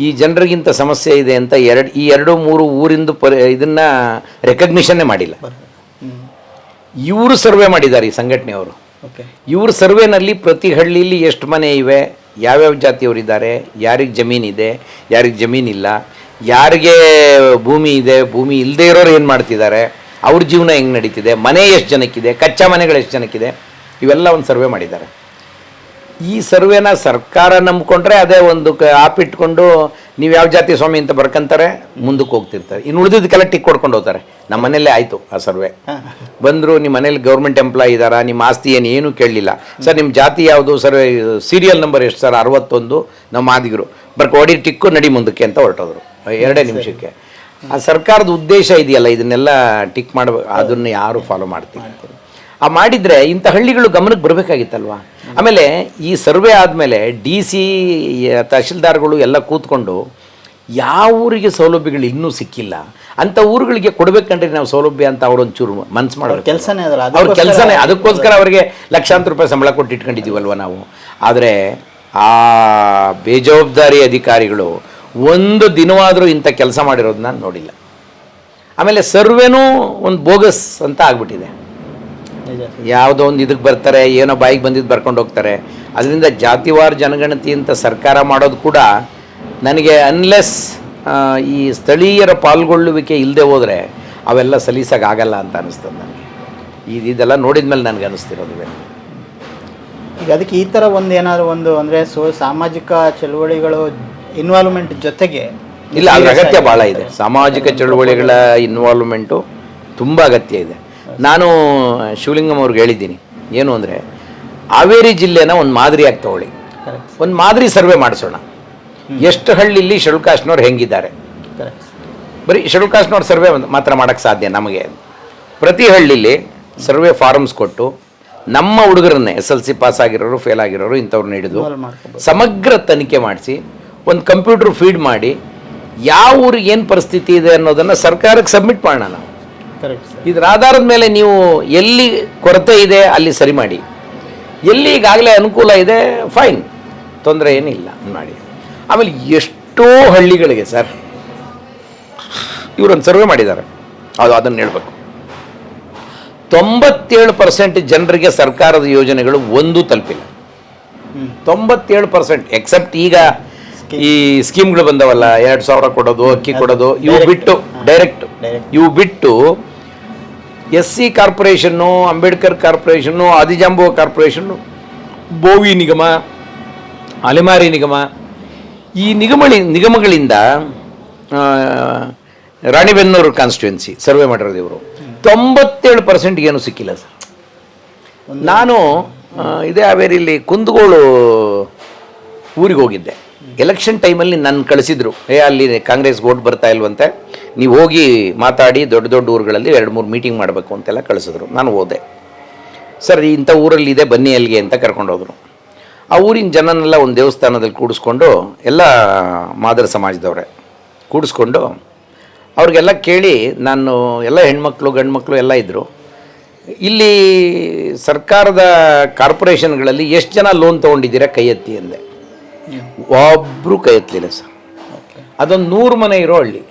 ಈ ಜನರಿಗಿಂತ ಸಮಸ್ಯೆ ಇದೆ ಅಂತ ಎರಡು ಮೂರು ಊರಿಂದು ಇದನ್ನು ರೆಕಗ್ನಿಷನ್ನೇ ಮಾಡಿಲ್ಲ. ಇವರು ಸರ್ವೆ ಮಾಡಿದ್ದಾರೆ, ಈ ಸಂಘಟನೆಯವರು. ಇವ್ರ ಸರ್ವೆನಲ್ಲಿ ಪ್ರತಿ ಹಳ್ಳಿಯಲ್ಲಿ ಎಷ್ಟು ಮನೆ ಇವೆ, ಯಾವ್ಯಾವ ಜಾತಿಯವರಿದ್ದಾರೆ, ಯಾರಿಗೆ ಜಮೀನಿದೆ, ಯಾರಿಗೆ ಜಮೀನಿಲ್ಲ, ಯಾರಿಗೆ ಭೂಮಿ ಇದೆ, ಭೂಮಿ ಇಲ್ಲದೆ ಇರೋರು ಏನು ಮಾಡ್ತಿದ್ದಾರೆ, ಅವ್ರ ಜೀವನ ಹೆಂಗೆ ನಡೀತಿದೆ, ಮನೆ ಎಷ್ಟು ಜನಕ್ಕಿದೆ, ಕಚ್ಚಾ ಮನೆಗಳು ಎಷ್ಟು ಜನಕ್ಕಿದೆ, ಇವೆಲ್ಲ ಒಂದು ಸರ್ವೆ ಮಾಡಿದ್ದಾರೆ. ಈ ಸರ್ವೆನ ಸರ್ಕಾರ ನಂಬ್ಕೊಂಡ್ರೆ ಅದೇ ಒಂದು ಆಪಿಟ್ಕೊಂಡು ನೀವು ಯಾವ ಜಾತಿ ಸ್ವಾಮಿ ಅಂತ ಬರ್ಕೊಂತಾರೆ, ಮುಂದಕ್ಕೆ ಹೋಗ್ತಿರ್ತಾರೆ. ಇನ್ನು ಉಳಿದಿದ್ದಕ್ಕೆಲ್ಲ ಟಿಕ್ ಕೊಡ್ಕೊಂಡು ಹೋಗ್ತಾರೆ. ನಮ್ಮ ಮನೆಯಲ್ಲೇ ಆಯಿತು ಆ ಸರ್ವೆ. ಬಂದರು, ನಿಮ್ಮ ಮನೇಲಿ ಗೌರ್ಮೆಂಟ್ ಎಂಪ್ಲಾಯ್ ಇದ್ದಾರಾ, ನಿಮ್ಮ ಆಸ್ತಿ ಏನು ಕೇಳಲಿಲ್ಲ. ಸರ್ ನಿಮ್ಮ ಜಾತಿ ಯಾವುದು, ಸರ್ವೆ ಸೀರಿಯಲ್ ನಂಬರ್ ಎಷ್ಟು ಸರ್, 61, ನಮ್ಮ ಆದಿಗರು ಹೊಡಿ ಟಿಕ್ಕು ನಡಿ ಮುಂದಕ್ಕೆ ಅಂತ ಹೊರಟೋದ್ರು 2 ನಿಮಿಷಕ್ಕೆ. ಆ ಸರ್ಕಾರದ ಉದ್ದೇಶ ಇದೆಯಲ್ಲ, ಇದನ್ನೆಲ್ಲ ಟಿಕ್ ಮಾಡಬೇಕು, ಅದನ್ನು ಯಾರು ಫಾಲೋ ಮಾಡ್ತೀವಿ. ಆ ಮಾಡಿದರೆ ಇಂಥ ಹಳ್ಳಿಗಳು ಗಮನಕ್ಕೆ ಬರಬೇಕಾಗಿತ್ತಲ್ವ. ಆಮೇಲೆ ಈ ಸರ್ವೆ ಆದಮೇಲೆ DC ತಹಶೀಲ್ದಾರ್ಗಳು ಎಲ್ಲ ಕೂತ್ಕೊಂಡು ಯಾವ ಊರಿಗೆ ಸೌಲಭ್ಯಗಳು ಇನ್ನೂ ಸಿಕ್ಕಿಲ್ಲ ಅಂಥ ಊರುಗಳಿಗೆ ಕೊಡಬೇಕಂದ್ರೆ ನಾವು ಸೌಲಭ್ಯ ಅಂತ ಅವರೊಂಚೂರು ಮನಸ್ಸು ಮಾಡೋದು ಕೆಲಸನೇ ಅವ್ರ ಕೆಲಸನೇ. ಅದಕ್ಕೋಸ್ಕರ ಅವರಿಗೆ ಲಕ್ಷಾಂತರ ರೂಪಾಯಿ ಸಂಬಳ ಕೊಟ್ಟು ಇಟ್ಕೊಂಡಿದ್ದೀವಲ್ವ ನಾವು. ಆದರೆ ಆ ಬೇಜವಾಬ್ದಾರಿ ಅಧಿಕಾರಿಗಳು ಒಂದು ದಿನವಾದರೂ ಇಂಥ ಕೆಲಸ ಮಾಡಿರೋದನ್ನ ನೋಡಿಲ್ಲ. ಆಮೇಲೆ ಸರ್ವೆನೂ ಒಂದು ಬೋಗಸ್ ಅಂತ ಆಗ್ಬಿಟ್ಟಿದೆ. ಯಾವುದೋ ಒಂದು ಇದಕ್ಕೆ ಬರ್ತಾರೆ, ಏನೋ ಬಾಯಿಗೆ ಬಂದಿದ್ದು ಬರ್ಕೊಂಡು ಹೋಗ್ತಾರೆ. ಅದರಿಂದ ಜಾತಿವಾರ ಜನಗಣತಿ ಅಂತ ಸರ್ಕಾರ ಮಾಡೋದು ಕೂಡ ನನಗೆ ಅನ್ಲೆಸ್ ಈ ಸ್ಥಳೀಯರ ಪಾಲ್ಗೊಳ್ಳುವಿಕೆ ಇಲ್ಲದೆ ಹೋದರೆ ಅವೆಲ್ಲ ಸಲೀಸಾಗಲ್ಲ ಅಂತ ಅನಿಸ್ತದೆ ನನಗೆ. ಇದೆಲ್ಲ ನೋಡಿದ ಮೇಲೆ ನನಗೆ ಅನಿಸ್ತಿರೋದು. ಈಗ ಅದಕ್ಕೆ ಈ ಥರ ಒಂದು ಏನಾದ್ರು ಒಂದು ಅಂದರೆ ಸಾಮಾಜಿಕ ಚಳುವಳಿಗಳು ಇನ್ವಾಲ್ವ್ಮೆಂಟ್ ಜೊತೆಗೆ ಇಲ್ಲ, ಅದ್ರ ಅಗತ್ಯ ಭಾಳ ಇದೆ. ಸಾಮಾಜಿಕ ಚಳುವಳಿಗಳ ಇನ್ವಾಲ್ವ್ಮೆಂಟು ತುಂಬ ಅಗತ್ಯ ಇದೆ. ನಾನು ಶಿವಲಿಂಗಂ ಅವ್ರಿಗೆ ಹೇಳಿದ್ದೀನಿ ಏನು ಅಂದರೆ, ಹಾವೇರಿ ಜಿಲ್ಲೆನ ಒಂದು ಮಾದರಿಯಾಗಿ ತಗೊಳ್ಳಿ, ಒಂದು ಮಾದರಿ ಸರ್ವೆ ಮಾಡಿಸೋಣ. ಎಷ್ಟು ಹಳ್ಳಿಲಿ ಶೆಡ್ಯೂಲ್ ಕಾಸ್ಟ್ನವ್ರು ಹೆಂಗಿದ್ದಾರೆ, ಬರೀ ಶೆಡ್ಯೂಲ್ ಕಾಸ್ಟ್ನವ್ರು ಸರ್ವೆ ಮಾತ್ರ ಮಾಡೋಕ್ಕೆ ಸಾಧ್ಯ ನಮಗೆ. ಪ್ರತಿ ಹಳ್ಳಿಲಿ ಸರ್ವೆ ಫಾರಮ್ಸ್ ಕೊಟ್ಟು ನಮ್ಮ ಹುಡುಗರನ್ನೇ SLC ಪಾಸ್ ಆಗಿರೋರು, ಫೇಲ್ ಆಗಿರೋರು, ಇಂಥವ್ರನ್ನ ಹಿಡಿದು ಸಮಗ್ರ ತನಿಖೆ ಮಾಡಿಸಿ ಒಂದು ಕಂಪ್ಯೂಟರ್ ಫೀಡ್ ಮಾಡಿ ಯಾವ ಊರಿಗೆ ಏನು ಪರಿಸ್ಥಿತಿ ಇದೆ ಅನ್ನೋದನ್ನು ಸರ್ಕಾರಕ್ಕೆ ಸಬ್ಮಿಟ್ ಮಾಡೋಣ ನಾವು. ಇದರ ಆಧಾರದ ಮೇಲೆ ನೀವು ಎಲ್ಲಿ ಕೊರತೆ ಇದೆ ಅಲ್ಲಿ ಸರಿ ಮಾಡಿ, ಎಲ್ಲಿ ಈಗಾಗಲೇ ಅನುಕೂಲ ಇದೆ ಫೈನ್, ತೊಂದರೆ ಏನಿಲ್ಲ ಮಾಡಿ. ಆಮೇಲೆ ಎಷ್ಟೋ ಹಳ್ಳಿಗಳಿಗೆ ಸರ್ ಇವರೊಂದು ಸರ್ವೆ ಮಾಡಿದ್ದಾರೆ, ಅದನ್ನು ಹೇಳಬೇಕು. 97% ಜನರಿಗೆ ಸರ್ಕಾರದ ಯೋಜನೆಗಳು ಒಂದೂ ತಲುಪಿಲ್ಲ. 97%, ಎಕ್ಸೆಪ್ಟ್ ಈಗ ಈ ಸ್ಕೀಮ್ಗಳು ಬಂದವಲ್ಲ, 2,000 ಕೊಡೋದು, ಅಕ್ಕಿ ಕೊಡೋದು, ಇವು ಬಿಟ್ಟು ಡೈರೆಕ್ಟ್, ಇವು ಬಿಟ್ಟು SC ಕಾರ್ಪೊರೇಷನ್ನು, ಅಂಬೇಡ್ಕರ್ ಕಾರ್ಪೊರೇಷನ್ನು, ಆದಿಜಾಂಬುವ ಕಾರ್ಪೊರೇಷನ್ನು, ಬೋವಿ ನಿಗಮ, ಅಲೆಮಾರಿ ನಿಗಮ, ಈ ನಿಗಮಗಳಿಂದ ರಾಣಿಬೆನ್ನೂರು ಕಾನ್ಸ್ಟಿಟ್ಯುವೆನ್ಸಿ ಸರ್ವೆ ಮಾಡಿರೋದು ಇವರು 97% ಏನು ಸಿಕ್ಕಿಲ್ಲ ಸರ್. ನಾನು ಇದೇ ಹಾವೇರಿಲಿ ಕುಂದಗೋಳು ಊರಿಗೆ ಹೋಗಿದ್ದೆ. ಎಲೆಕ್ಷನ್ ಟೈಮಲ್ಲಿ ನನ್ನ ಕಳಿಸಿದ್ರು, ಅಲ್ಲಿ ಕಾಂಗ್ರೆಸ್ ವೋಟ್ ಬರ್ತಾ ಇಲ್ವಂತೆ, ನೀವು ಹೋಗಿ ಮಾತಾಡಿ ದೊಡ್ಡ ದೊಡ್ಡ ಊರುಗಳಲ್ಲಿ 2-3 ಮೀಟಿಂಗ್ ಮಾಡಬೇಕು ಅಂತೆಲ್ಲ ಕಳಿಸಿದ್ರು. ನಾನು ಹೋದೆ. ಸರ್ ಇಂಥ ಊರಲ್ಲಿ ಇದೆ ಬನ್ನಿ ಅಲ್ಲಿಗೆ ಅಂತ ಕರ್ಕೊಂಡೋದ್ರು. ಆ ಊರಿನ ಜನನೆಲ್ಲ ಒಂದು ದೇವಸ್ಥಾನದಲ್ಲಿ ಕೂಡಿಸ್ಕೊಂಡು, ಎಲ್ಲ ಮಾದರ ಸಮಾಜದವರೇ ಕೂಡಿಸ್ಕೊಂಡು ಅವ್ರಿಗೆಲ್ಲ ಕೇಳಿ, ನಾನು ಎಲ್ಲ ಹೆಣ್ಮಕ್ಳು ಗಂಡ್ಮಕ್ಳು ಎಲ್ಲ ಇದ್ದರು, ಇಲ್ಲಿ ಸರ್ಕಾರದ ಕಾರ್ಪೊರೇಷನ್ಗಳಲ್ಲಿ ಎಷ್ಟು ಜನ ಲೋನ್ ತೊಗೊಂಡಿದ್ದೀರಾ ಕೈ ಎತ್ತಿ ಅಂದೆ. ಒಬ್ಬರು ಕೈ ಎತ್ತಲಿಲ್ಲ ಸರ್. ಅದೊಂದು 100 ಮನೆ ಇರೋ ಹಳ್ಳಿ.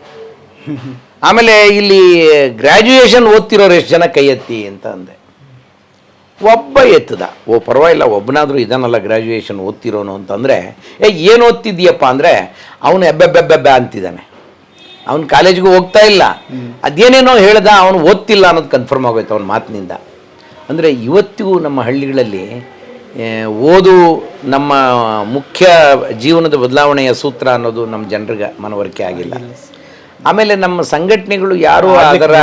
ಆಮೇಲೆ ಇಲ್ಲಿ ಗ್ರ್ಯಾಜುಯೇಷನ್ ಓದ್ತಿರೋರು ಎಷ್ಟು ಜನ ಕೈ ಎತ್ತಿ ಅಂತ ಅಂದೆ. ಒಬ್ಬ ಎತ್ತದ. ಪರವಾಗಿಲ್ಲ, ಒಬ್ಬನಾದರೂ ಇದನ್ನಲ್ಲ ಗ್ರ್ಯಾಜುಯೇಷನ್ ಓದ್ತಿರೋನು ಅಂತಂದರೆ, ಏನು ಓದ್ತಿದ್ದೀಯಪ್ಪ ಅಂದರೆ ಅವನು ಎಬ್ಬೆಬ್ಬೆಬ್ಬೆಬ್ಬೆ ಅಂತಿದ್ದಾನೆ. ಅವನು ಕಾಲೇಜ್ಗೂ ಹೋಗ್ತಾ ಇಲ್ಲ, ಅದೇನೇನೋ ಹೇಳ್ದ, ಅವನು ಓದ್ತಿಲ್ಲ ಅನ್ನೋದು ಕನ್ಫರ್ಮ್ ಆಗೋಯ್ತು ಅವನ ಮಾತಿನಿಂದ. ಅಂದರೆ ಇವತ್ತಿಗೂ ನಮ್ಮ ಹಳ್ಳಿಗಳಲ್ಲಿ ಓದು ನಮ್ಮ ಮುಖ್ಯ ಜೀವನದ ಬದಲಾವಣೆಯ ಸೂತ್ರ ಅನ್ನೋದು ನಮ್ಮ ಜನರಿಗೆ ಮನವರಿಕೆ ಆಗಿಲ್ಲ. ಆಮೇಲೆ ನಮ್ಮ ಸಂಘಟನೆಗಳು ಯಾರೂ ಅದರ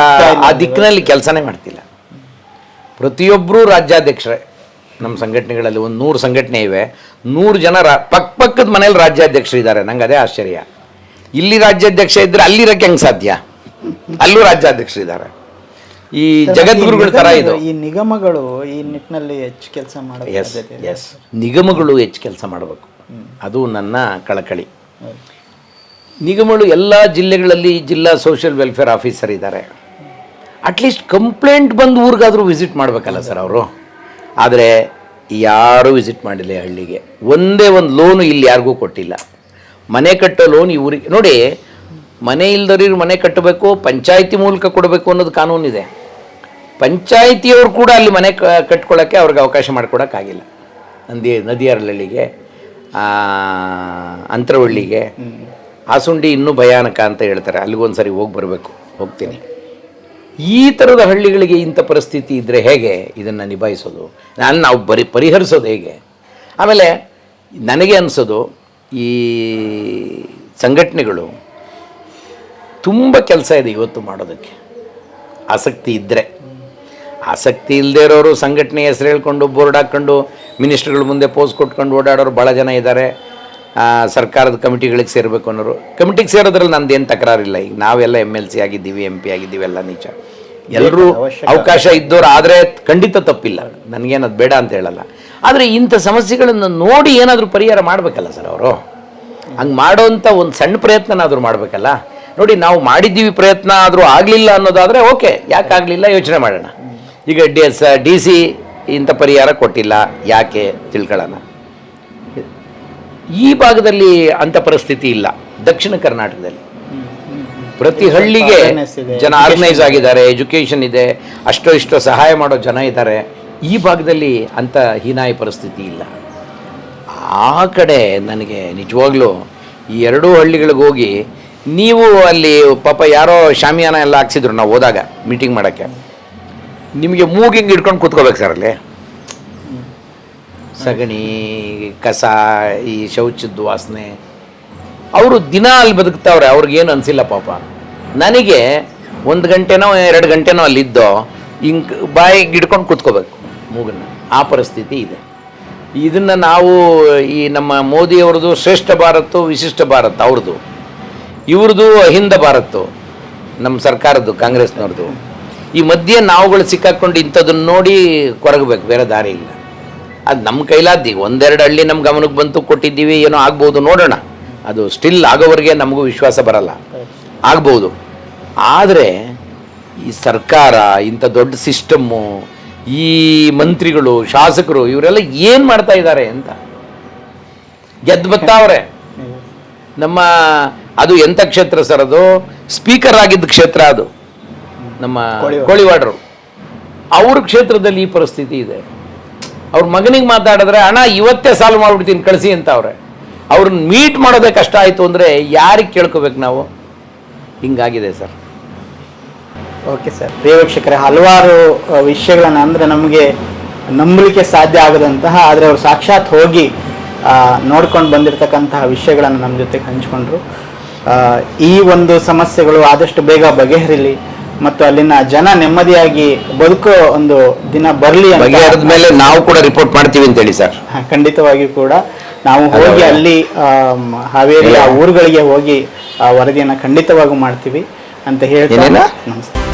ಆ ದಿಕ್ಕಿನಲ್ಲಿ ಕೆಲಸನೇ ಮಾಡ್ತಿಲ್ಲ. ಪ್ರತಿಯೊಬ್ಬರೂ ರಾಜ್ಯಾಧ್ಯಕ್ಷರೇ ನಮ್ಮ ಸಂಘಟನೆಗಳಲ್ಲಿ. ಒಂದು 100 ಸಂಘಟನೆ ಇವೆ, 100 ಜನ ಪಕ್ಕದ ಮನೇಲಿ ರಾಜ್ಯಾಧ್ಯಕ್ಷರಿದ್ದಾರೆ. ನಂಗೆ ಅದೇ ಆಶ್ಚರ್ಯ. ಇಲ್ಲಿ ರಾಜ್ಯಾಧ್ಯಕ್ಷ ಇದ್ದರೆ ಅಲ್ಲಿರೋಕ್ಕೆ ಹೆಂಗೆ ಸಾಧ್ಯ? ಅಲ್ಲೂ ರಾಜ್ಯಾಧ್ಯಕ್ಷರಿದ್ದಾರೆ. ಈ ಜಗದ್ಗುರುಗಳ ಥರ ಇದು. ಈ ನಿಗಮಗಳು ಈ ನಿಟ್ಟಿನಲ್ಲಿ ಹೆಚ್ಚು ಕೆಲಸ ಮಾಡಬೇಕು. ನಿಗಮಗಳು ಹೆಚ್ಚು ಕೆಲಸ ಮಾಡಬೇಕು. ಅದು ನನ್ನ ಕಳಕಳಿ. ನಿಗಮಗಳು ಎಲ್ಲ ಜಿಲ್ಲೆಗಳಲ್ಲಿ ಜಿಲ್ಲಾ ಸೋಷಿಯಲ್ ವೆಲ್ಫೇರ್ ಆಫೀಸರ್ ಇದ್ದಾರೆ. ಅಟ್ಲೀಸ್ಟ್ ಕಂಪ್ಲೇಂಟ್ ಬಂದು ಊರಿಗಾದರೂ ವಿಸಿಟ್ ಮಾಡಬೇಕಲ್ಲ ಸರ್ ಅವರು. ಆದರೆ ಯಾರೂ ವಿಸಿಟ್ ಮಾಡಿಲ್ಲ ಹಳ್ಳಿಗೆ. ಒಂದೇ ಒಂದು ಲೋನು ಇಲ್ಲಿ ಯಾರಿಗೂ ಕೊಟ್ಟಿಲ್ಲ. ಮನೆ ಕಟ್ಟೋ ಲೋನ್ ಈ ಊರಿಗೆ ನೋಡಿ, ಮನೆ ಇಲ್ದವ್ರಿಗೆ ಮನೆ ಕಟ್ಟಬೇಕು, ಪಂಚಾಯಿತಿ ಮೂಲಕ ಕೊಡಬೇಕು ಅನ್ನೋದು ಕಾನೂನಿದೆ. ಪಂಚಾಯಿತಿಯವರು ಕೂಡ ಅಲ್ಲಿ ಮನೆ ಕಟ್ಕೊಳ್ಳೋಕ್ಕೆ ಅವ್ರಿಗೆ ಅವಕಾಶ ಮಾಡಿಕೊಡೋಕ್ಕಾಗಿಲ್ಲ. ನದಿಯಾರಳ್ಳಿಗೆ, ಅಂತರವಳ್ಳಿಗೆ, ಆಸುಂಡಿ ಇನ್ನೂ ಭಯಾನಕ ಅಂತ ಹೇಳ್ತಾರೆ. ಅಲ್ಲಿಗೊಂದು ಸರಿ ಹೋಗಿ ಬರಬೇಕು, ಹೋಗ್ತೀನಿ. ಈ ಥರದ ಹಳ್ಳಿಗಳಿಗೆ ಇಂಥ ಪರಿಸ್ಥಿತಿ ಇದ್ದರೆ ಹೇಗೆ ಇದನ್ನು ನಿಭಾಯಿಸೋದು? ನಾವು ಪರಿಹರಿಸೋದು ಹೇಗೆ? ಆಮೇಲೆ ನನಗೆ ಅನಿಸೋದು ಈ ಸಂಘಟನೆಗಳು ತುಂಬ ಕೆಲಸ ಇದೆ ಇವತ್ತು ಮಾಡೋದಕ್ಕೆ, ಆಸಕ್ತಿ ಇದ್ದರೆ. ಆಸಕ್ತಿ ಇಲ್ಲದೆ ಇರೋರು ಸಂಘಟನೆ ಹೆಸರು ಹೇಳ್ಕೊಂಡು ಬೋರ್ಡ್ ಹಾಕ್ಕೊಂಡು ಮಿನಿಸ್ಟ್ರುಗಳ ಮುಂದೆ ಪೋಸ್ ಕೊಟ್ಕೊಂಡು ಓಡಾಡೋರು ಭಾಳ ಜನ ಇದ್ದಾರೆ. ಸರ್ಕಾರದ ಕಮಿಟಿಗಳಿಗೆ ಸೇರಬೇಕು ಅನ್ನೋರು. ಕಮಿಟಿಗೆ ಸೇರೋದ್ರಲ್ಲಿ ನಂದೇನು ತಕರಾರಿಲ್ಲ. ಈಗ ನಾವೆಲ್ಲ MLC ಆಗಿದ್ದೀವಿ, MP ಆಗಿದ್ದೀವಿ, ಎಲ್ಲ ನಿಜ. ಎಲ್ಲರೂ ಅವಕಾಶ ಇದ್ದವ್ರು ಆದರೆ ಖಂಡಿತ ತಪ್ಪಿಲ್ಲ, ನನಗೇನು ಅದು ಬೇಡ ಅಂತ ಹೇಳಲ್ಲ. ಆದರೆ ಇಂಥ ಸಮಸ್ಯೆಗಳನ್ನು ನೋಡಿ ಏನಾದರೂ ಪರಿಹಾರ ಮಾಡಬೇಕಲ್ಲ ಸರ್ ಅವರು. ಹಂಗೆ ಮಾಡೋವಂಥ ಒಂದು ಸಣ್ಣ ಪ್ರಯತ್ನನಾದರೂ ಮಾಡಬೇಕಲ್ಲ. ನೋಡಿ, ನಾವು ಮಾಡಿದ್ದೀವಿ ಪ್ರಯತ್ನ ಆದರೂ ಆಗಲಿಲ್ಲ ಅನ್ನೋದಾದರೆ ಓಕೆ, ಯಾಕೆ ಆಗಲಿಲ್ಲ ಯೋಚನೆ ಮಾಡೋಣ. ಈಗ DC ಇಂಥ ಪರಿಹಾರ ಕೊಟ್ಟಿಲ್ಲ, ಯಾಕೆ ತಿಳ್ಕೊಳ್ಳೋಣ. ಈ ಭಾಗದಲ್ಲಿ ಅಂಥ ಪರಿಸ್ಥಿತಿ ಇಲ್ಲ. ದಕ್ಷಿಣ ಕರ್ನಾಟಕದಲ್ಲಿ ಪ್ರತಿ ಹಳ್ಳಿಗೆ ಜನ ಆರ್ಗನೈಸ್ ಆಗಿದ್ದಾರೆ, ಎಜುಕೇಷನ್ ಇದೆ, ಅಷ್ಟೋ ಇಷ್ಟೋ ಸಹಾಯ ಮಾಡೋ ಜನ ಇದ್ದಾರೆ. ಈ ಭಾಗದಲ್ಲಿ ಅಂಥ ಹೀನಾಯ ಪರಿಸ್ಥಿತಿ ಇಲ್ಲ. ಆ ಕಡೆ ನನಗೆ ನಿಜವಾಗ್ಲೂ ಈ ಎರಡೂ ಹಳ್ಳಿಗಳಿಗೆ ಹೋಗಿ, ನೀವು ಅಲ್ಲಿ ಪಾಪ ಯಾರೋ ಶಾಮಿಯಾನ ಎಲ್ಲ ಹಾಕ್ಸಿದ್ರು ನಾವು ಹೋದಾಗ ಮೀಟಿಂಗ್ ಮಾಡೋಕ್ಕೆ, ನಿಮಗೆ ಮೂಗಿಂಗ್ ಹಿಡ್ಕೊಂಡು ಕೂತ್ಕೋಬೇಕು ಸರ್ ಅಲ್ಲಿ. ಸಗಣಿ, ಕಸ, ಈ ಶೌಚದ ವಾಸನೆ. ಅವರು ದಿನ ಅಲ್ಲಿ ಬದುಕ್ತಾವ್ರೆ, ಅವ್ರಿಗೇನು ಅನಿಸಿಲ್ಲ ಪಾಪ. ನನಗೆ 1 ಗಂಟೆನೋ 2 ಗಂಟೆನೋ ಅಲ್ಲಿದ್ದೋ ಹಿಂಗೆ ಬಾಯಿಗೆ ಹಿಡ್ಕೊಂಡು ಕೂತ್ಕೋಬೇಕು ಮೂಗನ್ನು. ಆ ಪರಿಸ್ಥಿತಿ ಇದೆ. ಇದನ್ನು ನಾವು ಈ ನಮ್ಮ ಮೋದಿಯವ್ರದ್ದು ಶ್ರೇಷ್ಠ ಭಾರತ, ವಿಶಿಷ್ಟ ಭಾರತ ಅವ್ರದ್ದು, ಇವ್ರದ್ದು ಅಹಿಂದ ಭಾರತ ನಮ್ಮ ಸರ್ಕಾರದ್ದು, ಕಾಂಗ್ರೆಸ್ನವ್ರದ್ದು. ಈ ಮಧ್ಯೆ ನಾವುಗಳು ಸಿಕ್ಕಾಕೊಂಡು ಇಂಥದನ್ನು ನೋಡಿ ಕೊರಗಬೇಕು, ಬೇರೆ ದಾರಿ ಇಲ್ಲ. ಅದು ನಮ್ಮ ಕೈಲಾದ್ದು. 1-2 ಹಳ್ಳಿ ನಮ್ಮ ಗಮನಕ್ಕೆ ಬಂತು, ಕೊಟ್ಟಿದ್ದೀವಿ, ಏನೋ ಆಗ್ಬೋದು, ನೋಡೋಣ. ಅದು ಸ್ಟಿಲ್ ಆಗೋವರೆಗೆ ನಮಗೂ ವಿಶ್ವಾಸ ಬರಲ್ಲ, ಆಗ್ಬೋದು. ಆದರೆ ಈ ಸರ್ಕಾರ, ಇಂಥ ದೊಡ್ಡ ಸಿಸ್ಟಮ್ಮು, ಈ ಮಂತ್ರಿಗಳು, ಶಾಸಕರು, ಇವರೆಲ್ಲ ಏನು ಮಾಡ್ತಾ ಇದ್ದಾರೆ ಅಂತ ಗೆದ್ದು ಬರ್ತಾವ್ರೆ. ನಮ್ಮ ಅದು ಎಂಥ ಕ್ಷೇತ್ರ ಸರ್? ಅದು ಸ್ಪೀಕರ್ ಆಗಿದ್ದ ಕ್ಷೇತ್ರ, ಅದು ನಮ್ಮ ಕೋಳಿವಾಡರು. ಅವ್ರ ಕ್ಷೇತ್ರದಲ್ಲಿ ಈ ಪರಿಸ್ಥಿತಿ ಇದೆ. ಅವ್ರ ಮಗನಿಗೆ ಮಾತಾಡಿದ್ರೆ, ಅಣ್ಣ ಇವತ್ತೇ ಸಾಲ್ವ್ ಮಾಡಿಬಿಡ್ತೀನಿ ಕಳಿಸಿ ಅಂತ ಅವ್ರೆ. ಅವ್ರನ್ನ ಮೀಟ್ ಮಾಡೋದೇ ಕಷ್ಟ ಆಯಿತು ಅಂದರೆ ಯಾರಿಗೆ ಕೇಳ್ಕೋಬೇಕು ನಾವು? ಹಿಂಗಾಗಿದೆ ಸರ್. Okay sir. ಪ್ರಿಯ ವೀಕ್ಷಕರೇ, ಹಲವಾರು ವಿಷಯಗಳನ್ನು ಅಂದರೆ ನಮಗೆ ನಂಬಲಿಕ್ಕೆ ಸಾಧ್ಯ ಆಗದಂತಹ, ಆದರೆ ಅವರು ಸಾಕ್ಷಾತ್ ಹೋಗಿ ನೋಡ್ಕೊಂಡು ಬಂದಿರತಕ್ಕಂತಹ ವಿಷಯಗಳನ್ನು ನಮ್ಮ ಜೊತೆಗೆ ಹಂಚಿಕೊಂಡ್ರು. ಈ ಒಂದು ಸಮಸ್ಯೆಗಳು ಆದಷ್ಟು ಬೇಗ ಬಗೆಹರಿಲಿ ಮತ್ತು ಅಲ್ಲಿನ ಜನ ನೆಮ್ಮದಿಯಾಗಿ ಬದುಕೋ ಒಂದು ದಿನ ಬರಲಿ. ಬಗೆಹರಿದ ಮೇಲೆ ನಾವು ಕೂಡ ರಿಪೋರ್ಟ್ ಮಾಡ್ತೀವಿ ಅಂತ ಹೇಳಿ ಸರ್. ಖಂಡಿತವಾಗಿ ಕೂಡ ನಾವು ಹೋಗಿ ಅಲ್ಲಿ ಹಾವೇರಿ ಆ ಊರುಗಳಿಗೆ ಹೋಗಿ ವರದಿಯನ್ನು ಖಂಡಿತವಾಗೂ ಮಾಡ್ತೀವಿ ಅಂತ ಹೇಳ್ತೀನಿ. ನಮಸ್ತೆ.